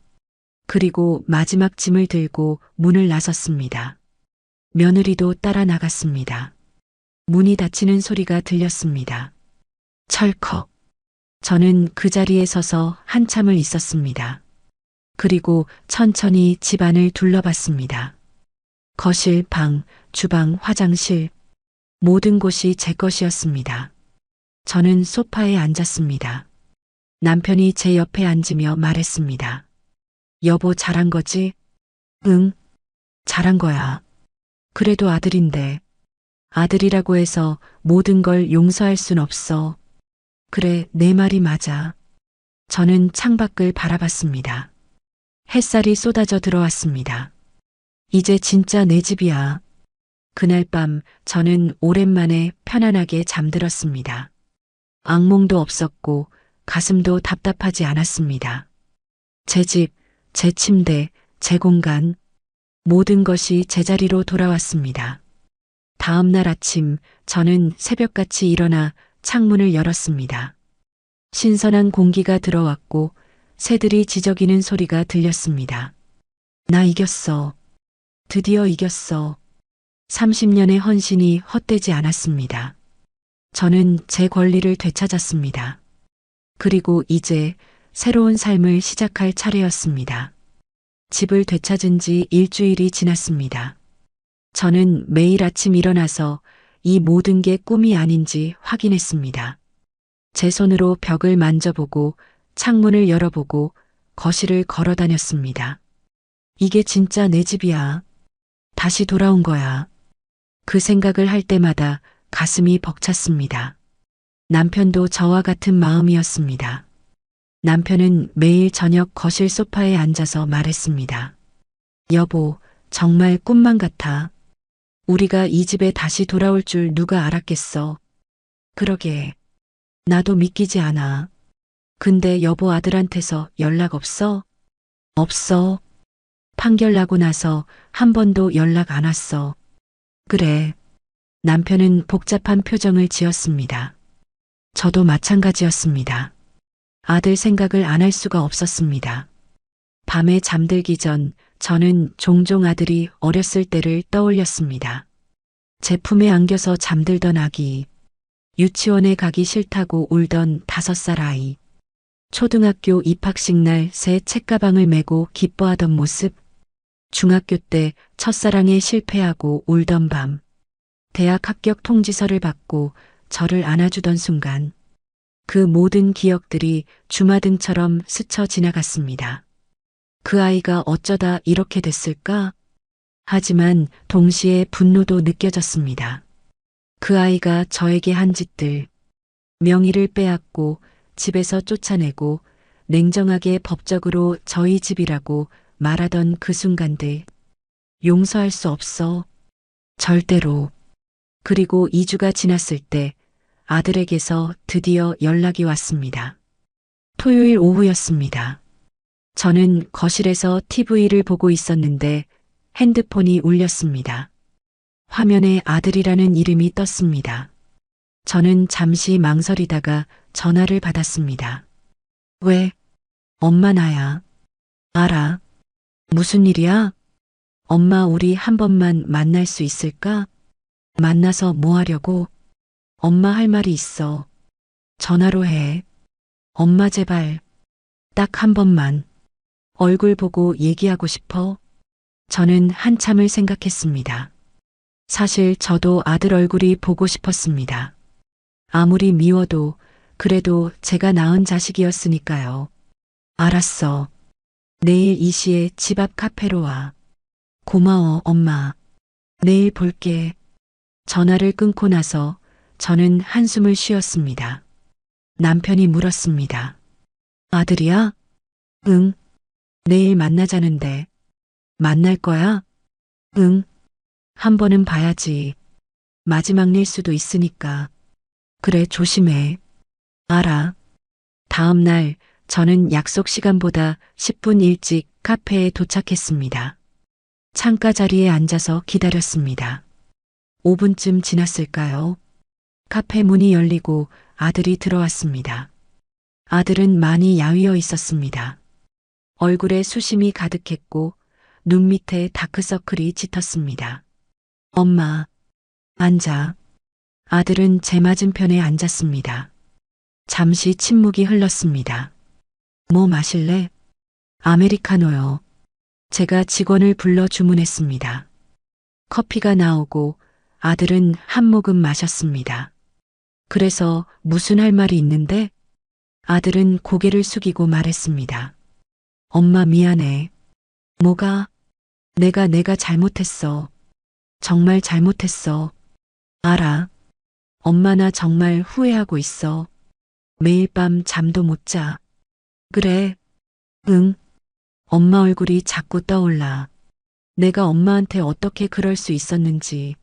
그리고 마지막 짐을 들고 문을 나섰습니다. 며느리도 따라 나갔습니다. 문이 닫히는 소리가 들렸습니다. 철컥. 저는 그 자리에 서서 한참을 있었습니다. 그리고 천천히 집안을 둘러봤습니다. 거실, 방, 주방, 화장실, 모든 곳이 제 것이었습니다. 저는 소파에 앉았습니다. 남편이 제 옆에 앉으며 말했습니다. 여보, 잘한 거지? 응, 잘한 거야. 그래도 아들인데. 아들이라고 해서 모든 걸 용서할 순 없어. 그래, 내 말이 맞아. 저는 창밖을 바라봤습니다. 햇살이 쏟아져 들어왔습니다. 이제 진짜 내 집이야. 그날 밤 저는 오랜만에 편안하게 잠들었습니다. 악몽도 없었고 가슴도 답답하지 않았습니다. 제 집, 제 침대, 제 공간, 모든 것이 제자리로 돌아왔습니다. 다음 날 아침 저는 새벽같이 일어나 창문을 열었습니다. 신선한 공기가 들어왔고 새들이 지저귀는 소리가 들렸습니다. 나 이겼어. 드디어 이겼어. 30년의 헌신이 헛되지 않았습니다. 저는 제 권리를 되찾았습니다. 그리고 이제 새로운 삶을 시작할 차례였습니다. 집을 되찾은 지 일주일이 지났습니다. 저는 매일 아침 일어나서 이 모든 게 꿈이 아닌지 확인했습니다. 제 손으로 벽을 만져보고 창문을 열어보고 거실을 걸어 다녔습니다. 이게 진짜 내 집이야. 다시 돌아온 거야. 그 생각을 할 때마다 가슴이 벅찼습니다. 남편도 저와 같은 마음이었습니다. 남편은 매일 저녁 거실 소파에 앉아서 말했습니다. 여보, 정말 꿈만 같아. 우리가 이 집에 다시 돌아올 줄 누가 알았겠어. 그러게. 나도 믿기지 않아. 근데 여보 아들한테서 연락 없어? 없어. 판결 나고 나서 한 번도 연락 안 왔어. 그래. 남편은 복잡한 표정을 지었습니다. 저도 마찬가지였습니다. 아들 생각을 안 할 수가 없었습니다. 밤에 잠들기 전 저는 종종 아들이 어렸을 때를 떠올렸습니다. 제 품에 안겨서 잠들던 아기, 유치원에 가기 싫다고 울던 5살 아이, 초등학교 입학식 날 새 책가방을 메고 기뻐하던 모습, 중학교 때 첫사랑에 실패하고 울던 밤, 대학 합격 통지서를 받고 저를 안아주던 순간, 그 모든 기억들이 주마등처럼 스쳐 지나갔습니다. 그 아이가 어쩌다 이렇게 됐을까? 하지만 동시에 분노도 느껴졌습니다. 그 아이가 저에게 한 짓들, 명의를 빼앗고 집에서 쫓아내고 냉정하게 법적으로 저희 집이라고 말하던 그 순간들, 용서할 수 없어. 절대로. 그리고 2주가 지났을 때 아들에게서 드디어 연락이 왔습니다. 토요일 오후였습니다. 저는 거실에서 TV를 보고 있었는데 핸드폰이 울렸습니다. 화면에 아들이라는 이름이 떴습니다. 저는 잠시 망설이다가 전화를 받았습니다. 왜? 엄마 나야. 알아. 무슨 일이야? 엄마 우리 한 번만 만날 수 있을까? 만나서 뭐 하려고? 엄마 할 말이 있어. 전화로 해. 엄마 제발. 딱 한 번만. 얼굴 보고 얘기하고 싶어. 저는 한참을 생각했습니다. 사실 저도 아들 얼굴이 보고 싶었습니다. 아무리 미워도 그래도 제가 낳은 자식이었으니까요. 알았어. 내일 2시에 집 앞 카페로 와. 고마워, 엄마. 내일 볼게. 전화를 끊고 나서 저는 한숨을 쉬었습니다. 남편이 물었습니다. 아들이야? 응. 내일 만나자는데. 만날 거야? 응. 한 번은 봐야지. 마지막 일 수도 있으니까. 그래, 조심해. 알아. 다음 날 저는 약속 시간보다 10분 일찍 카페에 도착했습니다. 창가 자리에 앉아서 기다렸습니다. 5분쯤 지났을까요? 카페 문이 열리고 아들이 들어왔습니다. 아들은 많이 야위어 있었습니다. 얼굴에 수심이 가득했고 눈 밑에 다크서클이 짙었습니다. 엄마, 앉아. 아들은 제 맞은편에 앉았습니다. 잠시 침묵이 흘렀습니다. 뭐 마실래? 아메리카노요. 제가 직원을 불러 주문했습니다. 커피가 나오고 아들은 한 모금 마셨습니다. 그래서 무슨 할 말이 있는데? 아들은 고개를 숙이고 말했습니다. 엄마 미안해. 뭐가? 내가 잘못했어. 정말 잘못했어. 알아. 엄마 나 정말 후회하고 있어. 매일 밤 잠도 못 자. 그래. 응. 엄마 얼굴이 자꾸 떠올라. 내가 엄마한테 어떻게 그럴 수 있었는지.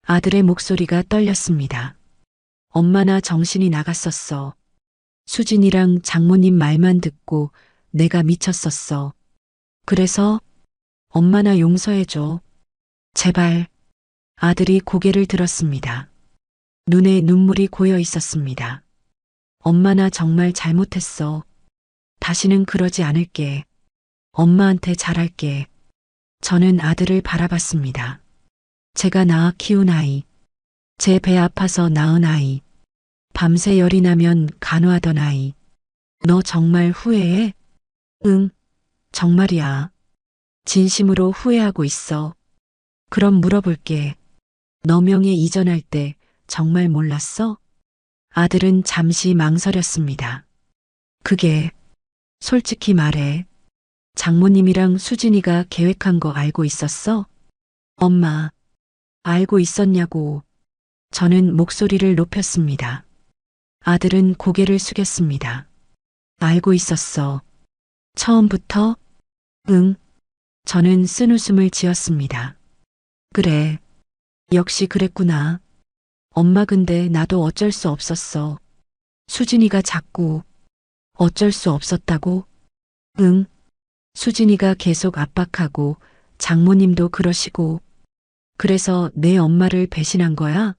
아들의 목소리가 떨렸습니다. 엄마 나 정신이 나갔었어. 수진이랑 장모님 말만 듣고 내가 미쳤었어. 그래서 엄마 나 용서해줘. 제발. 아들이 고개를 들었습니다. 눈에 눈물이 고여 있었습니다. 엄마 나 정말 잘못했어. 다시는 그러지 않을게. 엄마한테 잘할게. 저는 아들을 바라봤습니다. 제가 낳아 키운 아이. 제 배 아파서 낳은 아이. 밤새 열이 나면 간호하던 아이. 너 정말 후회해? 응, 정말이야. 진심으로 후회하고 있어. 그럼 물어볼게. 너 명예 이전할 때 정말 몰랐어? 아들은 잠시 망설였습니다. 그게 솔직히 말해. 장모님이랑 수진이가 계획한 거 알고 있었어? 엄마, 알고 있었냐고. 저는 목소리를 높였습니다. 아들은 고개를 숙였습니다. 알고 있었어. 처음부터? 응. 저는 쓴웃음을 지었습니다. 그래. 역시 그랬구나. 엄마 근데 나도 어쩔 수 없었어. 수진이가 자꾸 어쩔 수 없었다고? 응. 수진이가 계속 압박하고 장모님도 그러시고 그래서 내 엄마를 배신한 거야?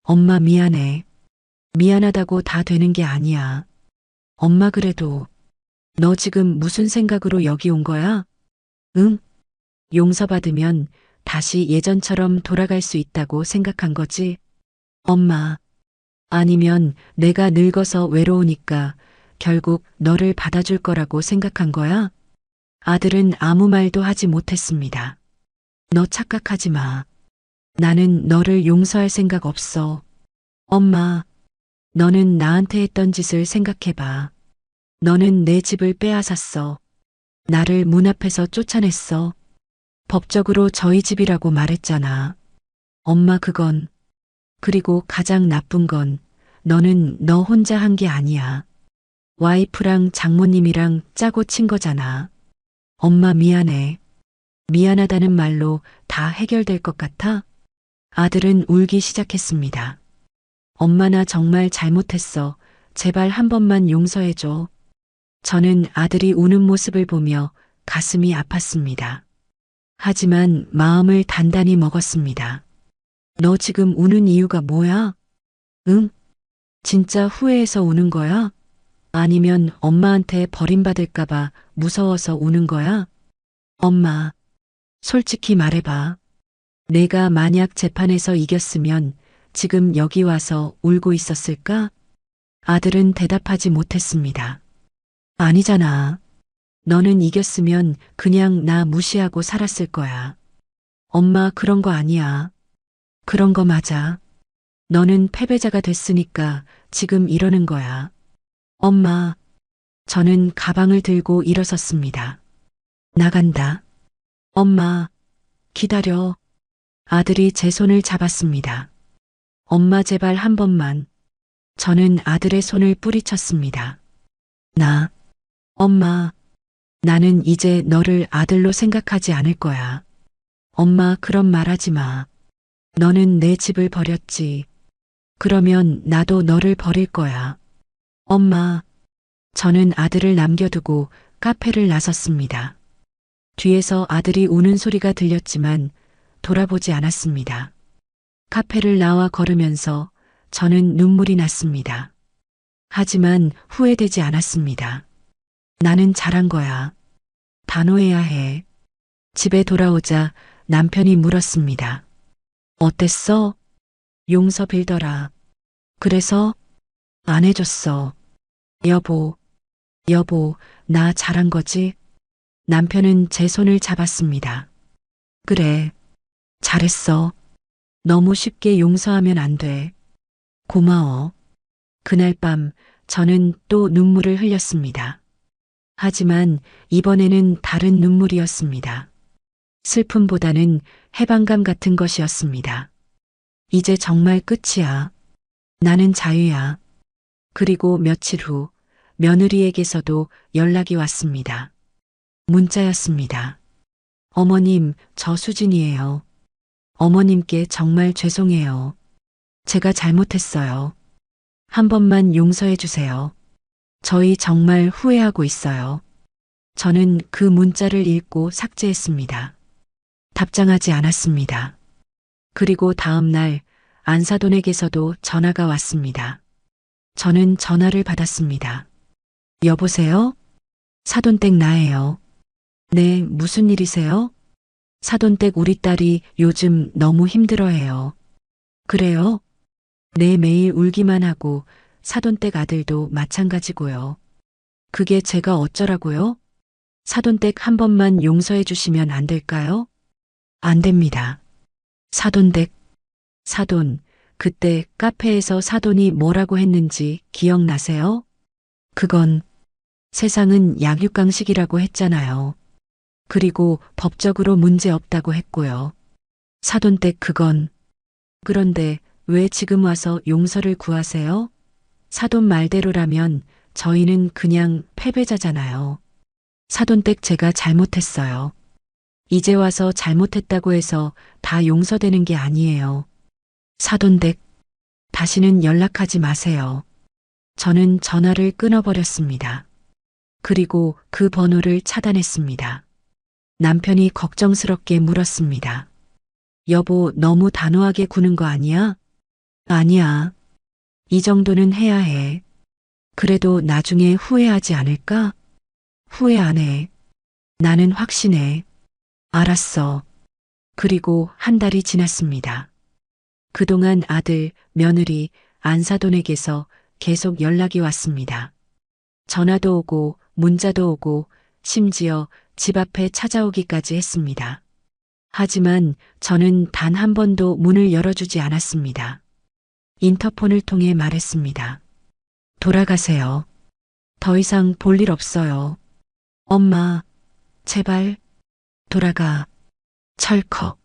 엄마 미안해. 미안하다고 다 되는 게 아니야. 엄마 그래도 너 지금 무슨 생각으로 여기 온 거야? 응? 용서받으면 다시 예전처럼 돌아갈 수 있다고 생각한 거지? 엄마. 아니면 내가 늙어서 외로우니까 결국 너를 받아줄 거라고 생각한 거야? 아들은 아무 말도 하지 못했습니다. 너 착각하지 마. 나는 너를 용서할 생각 없어. 엄마, 너는 나한테 했던 짓을 생각해봐. 너는 내 집을 빼앗았어. 나를 문 앞에서 쫓아냈어. 법적으로 저희 집이라고 말했잖아. 엄마 그건. 그리고 가장 나쁜 건 너는 너 혼자 한 게 아니야. 와이프랑 장모님이랑 짜고 친 거잖아. 엄마 미안해. 미안하다는 말로 다 해결될 것 같아? 아들은 울기 시작했습니다. 엄마 나 정말 잘못했어. 제발 한 번만 용서해줘. 저는 아들이 우는 모습을 보며 가슴이 아팠습니다. 하지만 마음을 단단히 먹었습니다. 너 지금 우는 이유가 뭐야? 응? 진짜 후회해서 우는 거야? 아니면 엄마한테 버림받을까봐 무서워서 우는 거야? 엄마, 솔직히 말해봐. 내가 만약 재판에서 이겼으면 지금 여기 와서 울고 있었을까? 아들은 대답하지 못했습니다. 아니잖아. 너는 이겼으면 그냥 나 무시하고 살았을 거야. 엄마 그런 거 아니야. 그런 거 맞아. 너는 패배자가 됐으니까 지금 이러는 거야. 엄마, 저는 가방을 들고 일어섰습니다. 나간다. 엄마, 기다려. 아들이 제 손을 잡았습니다. 엄마 제발 한 번만. 저는 아들의 손을 뿌리쳤습니다. 엄마, 나는 이제 너를 아들로 생각하지 않을 거야. 엄마 그런 말 하지 마. 너는 내 집을 버렸지. 그러면 나도 너를 버릴 거야. 엄마, 저는 아들을 남겨두고 카페를 나섰습니다. 뒤에서 아들이 우는 소리가 들렸지만 돌아보지 않았습니다. 카페를 나와 걸으면서 저는 눈물이 났습니다. 하지만 후회되지 않았습니다. 나는 잘한 거야. 단호해야 해. 집에 돌아오자 남편이 물었습니다. 어땠어? 용서 빌더라. 그래서 안 해줬어. 여보, 나 잘한 거지? 남편은 제 손을 잡았습니다. 그래, 잘했어. 너무 쉽게 용서하면 안 돼. 고마워. 그날 밤 저는 또 눈물을 흘렸습니다. 하지만 이번에는 다른 눈물이었습니다. 슬픔보다는 해방감 같은 것이었습니다. 이제 정말 끝이야. 나는 자유야. 그리고 며칠 후 며느리에게서도 연락이 왔습니다. 문자였습니다. 어머님, 저 수진이에요. 어머님께 정말 죄송해요. 제가 잘못했어요. 한 번만 용서해 주세요. 저희 정말 후회하고 있어요. 저는 그 문자를 읽고 삭제했습니다. 답장하지 않았습니다. 그리고 다음 날 안사돈에게서도 전화가 왔습니다. 저는 전화를 받았습니다. 여보세요? 사돈댁 나예요. 네, 무슨 일이세요? 사돈댁 우리 딸이 요즘 너무 힘들어해요. 그래요? 네, 매일 울기만 하고 사돈댁 아들도 마찬가지고요. 그게 제가 어쩌라고요? 사돈댁 한 번만 용서해 주시면 안 될까요? 안 됩니다. 사돈댁, 사돈, 그때 카페에서 사돈이 뭐라고 했는지 기억나세요? 그건 세상은 약육강식이라고 했잖아요. 그리고 법적으로 문제 없다고 했고요. 사돈댁 그건. 그런데 왜 지금 와서 용서를 구하세요? 사돈 말대로라면 저희는 그냥 패배자잖아요. 사돈댁 제가 잘못했어요. 이제 와서 잘못했다고 해서 다 용서되는 게 아니에요. 사돈댁, 다시는 연락하지 마세요. 저는 전화를 끊어버렸습니다. 그리고 그 번호를 차단했습니다. 남편이 걱정스럽게 물었습니다. 여보, 너무 단호하게 구는 거 아니야? 아니야. 이 정도는 해야 해. 그래도 나중에 후회하지 않을까? 후회 안 해. 나는 확신해. 알았어. 그리고 한 달이 지났습니다. 그동안 아들, 며느리, 안사돈에게서 계속 연락이 왔습니다. 전화도 오고, 문자도 오고, 심지어 집 앞에 찾아오기까지 했습니다. 하지만 저는 단 한 번도 문을 열어주지 않았습니다. 인터폰을 통해 말했습니다. 돌아가세요. 더 이상 볼 일 없어요. 엄마, 제발, 돌아가. 철컥.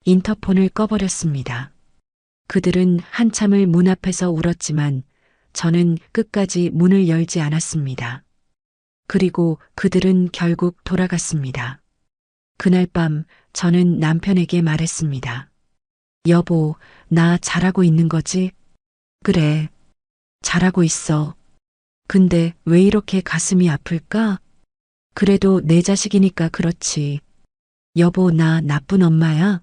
인터폰을 꺼버렸습니다. 그들은 한참을 문 앞에서 울었지만 저는 끝까지 문을 열지 않았습니다. 그리고 그들은 결국 돌아갔습니다. 그날 밤 저는 남편에게 말했습니다. 여보, 나 잘하고 있는 거지? 그래, 잘하고 있어. 근데 왜 이렇게 가슴이 아플까? 그래도 내 자식이니까 그렇지. 여보, 나 나쁜 엄마야?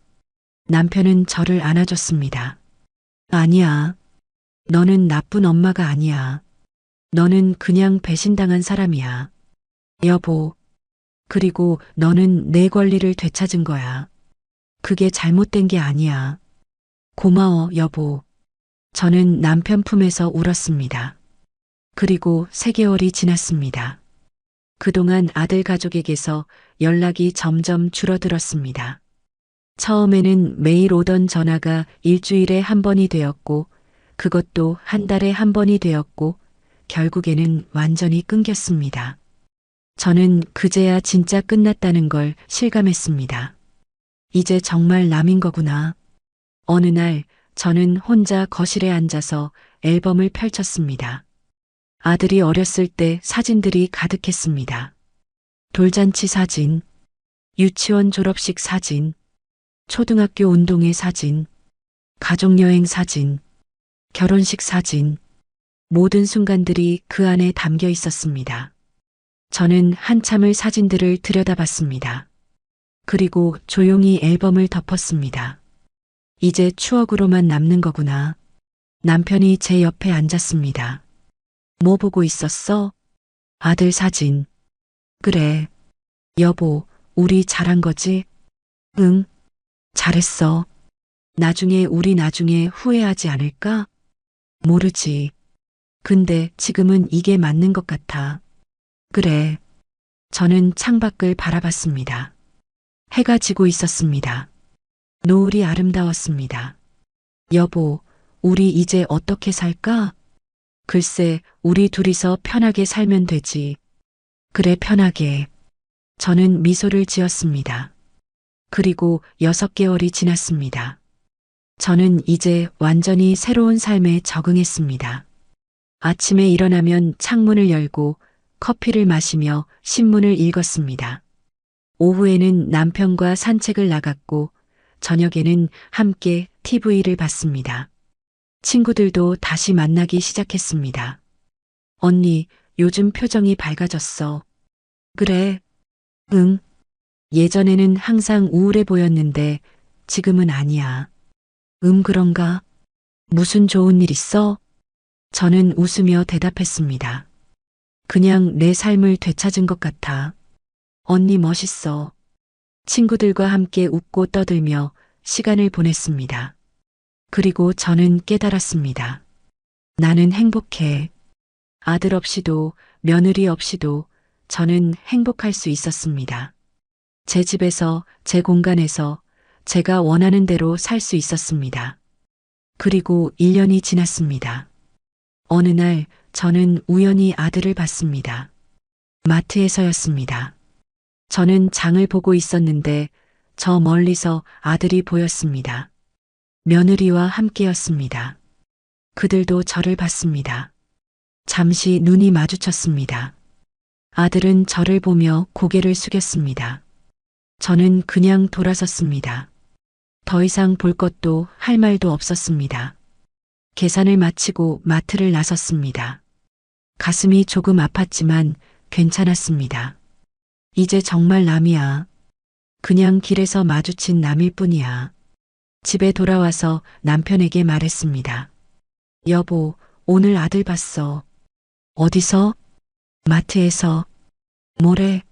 남편은 저를 안아줬습니다. 아니야. 너는 나쁜 엄마가 아니야. 너는 그냥 배신당한 사람이야. 여보. 그리고 너는 내 권리를 되찾은 거야. 그게 잘못된 게 아니야. 고마워, 여보. 저는 남편 품에서 울었습니다. 그리고 3개월이 지났습니다. 그동안 아들 가족에게서 연락이 점점 줄어들었습니다. 처음에는 매일 오던 전화가 일주일에 한 번이 되었고, 그것도 한 달에 한 번이 되었고, 결국에는 완전히 끊겼습니다. 저는 그제야 진짜 끝났다는 걸 실감했습니다. 이제 정말 남인 거구나. 어느 날 저는 혼자 거실에 앉아서 앨범을 펼쳤습니다. 아들이 어렸을 때 사진들이 가득했습니다. 돌잔치 사진, 유치원 졸업식 사진, 초등학교 운동회 사진, 가족여행 사진, 결혼식 사진, 모든 순간들이 그 안에 담겨 있었습니다. 저는 한참을 사진들을 들여다봤습니다. 그리고 조용히 앨범을 덮었습니다. 이제 추억으로만 남는 거구나. 남편이 제 옆에 앉았습니다. 뭐 보고 있었어? 아들 사진. 그래. 여보, 우리 잘한 거지? 응, 잘했어. 우리 나중에 후회하지 않을까? 모르지. 근데 지금은 이게 맞는 것 같아. 그래. 저는 창밖을 바라봤습니다. 해가 지고 있었습니다. 노을이 아름다웠습니다. 여보, 우리 이제 어떻게 살까? 글쎄, 우리 둘이서 편하게 살면 되지. 그래, 편하게. 저는 미소를 지었습니다. 그리고 6개월이 지났습니다. 저는 이제 완전히 새로운 삶에 적응했습니다. 아침에 일어나면 창문을 열고 커피를 마시며 신문을 읽었습니다. 오후에는 남편과 산책을 나갔고 저녁에는 함께 TV를 봤습니다. 친구들도 다시 만나기 시작했습니다. 언니, 요즘 표정이 밝아졌어. 그래? 응. 예전에는 항상 우울해 보였는데 지금은 아니야. 그런가? 무슨 좋은 일 있어? 저는 웃으며 대답했습니다. 그냥 내 삶을 되찾은 것 같아. 언니 멋있어. 친구들과 함께 웃고 떠들며 시간을 보냈습니다. 그리고 저는 깨달았습니다. 나는 행복해. 아들 없이도 며느리 없이도 저는 행복할 수 있었습니다. 제 집에서, 제 공간에서 제가 원하는 대로 살 수 있었습니다. 그리고 1년이 지났습니다. 어느 날 저는 우연히 아들을 봤습니다. 마트에서였습니다. 저는 장을 보고 있었는데 저 멀리서 아들이 보였습니다. 며느리와 함께였습니다. 그들도 저를 봤습니다. 잠시 눈이 마주쳤습니다. 아들은 저를 보며 고개를 숙였습니다. 저는 그냥 돌아섰습니다. 더 이상 볼 것도 할 말도 없었습니다. 계산을 마치고 마트를 나섰습니다. 가슴이 조금 아팠지만 괜찮았습니다. 이제 정말 남이야. 그냥 길에서 마주친 남일 뿐이야. 집에 돌아와서 남편에게 말했습니다. 여보, 오늘 아들 봤어. 어디서? 마트에서. 뭐래?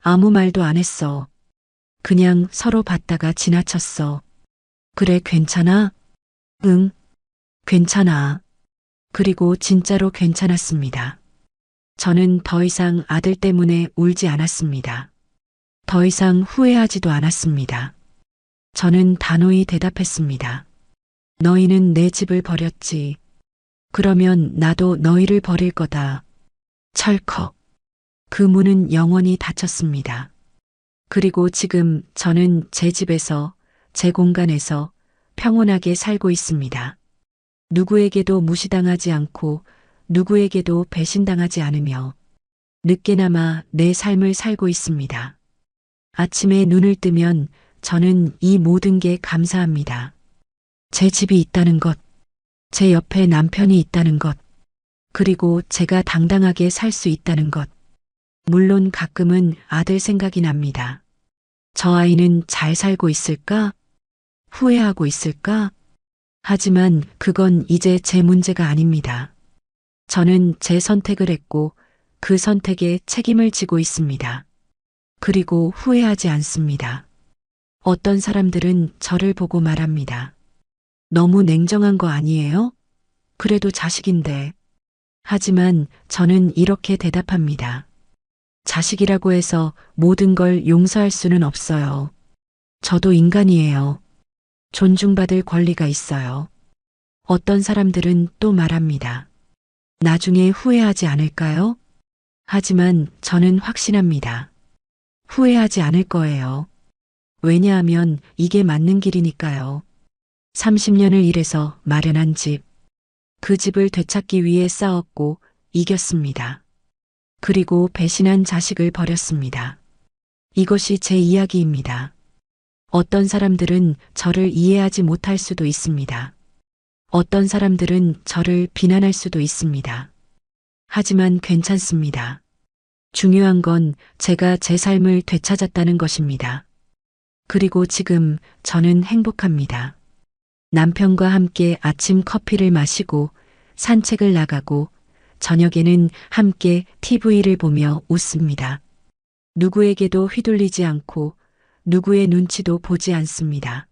아무 말도 안 했어. 그냥 서로 봤다가 지나쳤어. 그래, 괜찮아? 응, 괜찮아. 그리고 진짜로 괜찮았습니다. 저는 더 이상 아들 때문에 울지 않았습니다. 더 이상 후회하지도 않았습니다. 저는 단호히 대답했습니다. 너희는 내 집을 버렸지. 그러면 나도 너희를 버릴 거다. 철컥. 그 문은 영원히 닫혔습니다. 그리고 지금 저는 제 집에서, 제 공간에서 평온하게 살고 있습니다. 누구에게도 무시당하지 않고 누구에게도 배신당하지 않으며 늦게나마 내 삶을 살고 있습니다. 아침에 눈을 뜨면 저는 이 모든 게 감사합니다. 제 집이 있다는 것, 제 옆에 남편이 있다는 것, 그리고 제가 당당하게 살 수 있다는 것. 물론 가끔은 아들 생각이 납니다. 저 아이는 잘 살고 있을까? 후회하고 있을까? 하지만 그건 이제 제 문제가 아닙니다. 저는 제 선택을 했고 그 선택에 책임을 지고 있습니다. 그리고 후회하지 않습니다. 어떤 사람들은 저를 보고 말합니다. 너무 냉정한 거 아니에요? 그래도 자식인데. 하지만 저는 이렇게 대답합니다. 자식이라고 해서 모든 걸 용서할 수는 없어요. 저도 인간이에요. 존중받을 권리가 있어요. 어떤 사람들은 또 말합니다. 나중에 후회하지 않을까요? 하지만 저는 확신합니다. 후회하지 않을 거예요. 왜냐하면 이게 맞는 길이니까요. 30년을 일해서 마련한 집. 그 집을 되찾기 위해 싸웠고 이겼습니다. 그리고 배신한 자식을 버렸습니다. 이것이 제 이야기입니다. 어떤 사람들은 저를 이해하지 못할 수도 있습니다. 어떤 사람들은 저를 비난할 수도 있습니다. 하지만 괜찮습니다. 중요한 건 제가 제 삶을 되찾았다는 것입니다. 그리고 지금 저는 행복합니다. 남편과 함께 아침 커피를 마시고 산책을 나가고 저녁에는 함께 TV를 보며 웃습니다. 누구에게도 휘둘리지 않고 누구의 눈치도 보지 않습니다.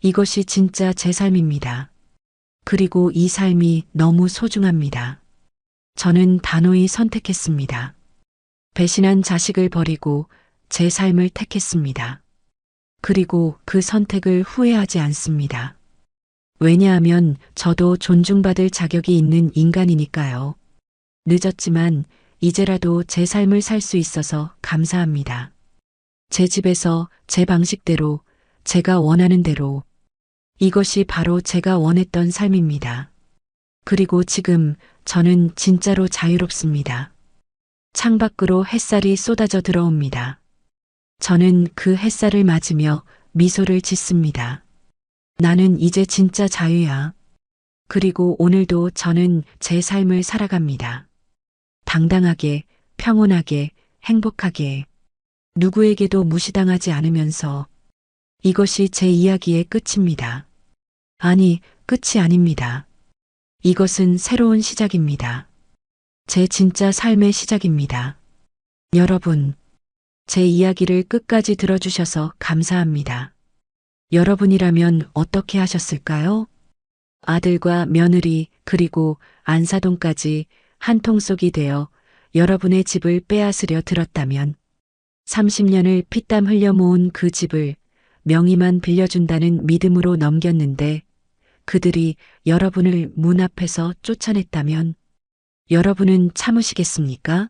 이것이 진짜 제 삶입니다. 그리고 이 삶이 너무 소중합니다. 저는 단호히 선택했습니다. 배신한 자식을 버리고 제 삶을 택했습니다. 그리고 그 선택을 후회하지 않습니다. 왜냐하면 저도 존중받을 자격이 있는 인간이니까요. 늦었지만 이제라도 제 삶을 살 수 있어서 감사합니다. 제 집에서 제 방식대로 제가 원하는 대로 이것이 바로 제가 원했던 삶입니다. 그리고 지금 저는 진짜로 자유롭습니다. 창밖으로 햇살이 쏟아져 들어옵니다. 저는 그 햇살을 맞으며 미소를 짓습니다. 나는 이제 진짜 자유야. 그리고 오늘도 저는 제 삶을 살아갑니다. 당당하게, 평온하게, 행복하게. 누구에게도 무시당하지 않으면서 이것이 제 이야기의 끝입니다. 아니, 끝이 아닙니다. 이것은 새로운 시작입니다. 제 진짜 삶의 시작입니다. 여러분, 제 이야기를 끝까지 들어주셔서 감사합니다. 여러분이라면 어떻게 하셨을까요? 아들과 며느리 그리고 안사돈까지 한 통속이 되어 여러분의 집을 빼앗으려 들었다면 30년을 피땀 흘려 모은 그 집을 명의만 빌려준다는 믿음으로 넘겼는데 그들이 여러분을 문 앞에서 쫓아냈다면 여러분은 참으시겠습니까?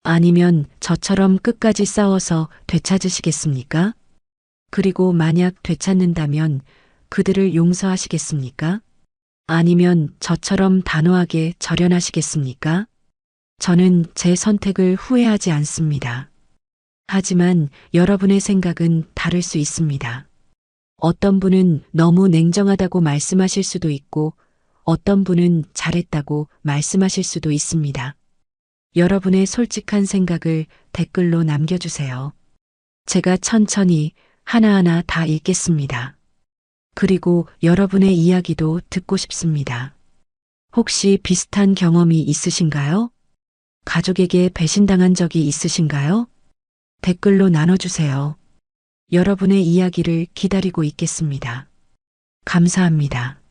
아니면 저처럼 끝까지 싸워서 되찾으시겠습니까? 그리고 만약 되찾는다면 그들을 용서하시겠습니까? 아니면 저처럼 단호하게 절연하시겠습니까? 저는 제 선택을 후회하지 않습니다. 하지만 여러분의 생각은 다를 수 있습니다. 어떤 분은 너무 냉정하다고 말씀하실 수도 있고 어떤 분은 잘했다고 말씀하실 수도 있습니다. 여러분의 솔직한 생각을 댓글로 남겨주세요. 제가 천천히 하나하나 다 읽겠습니다. 그리고 여러분의 이야기도 듣고 싶습니다. 혹시 비슷한 경험이 있으신가요? 가족에게 배신당한 적이 있으신가요? 댓글로 나눠주세요. 여러분의 이야기를 기다리고 있겠습니다. 감사합니다.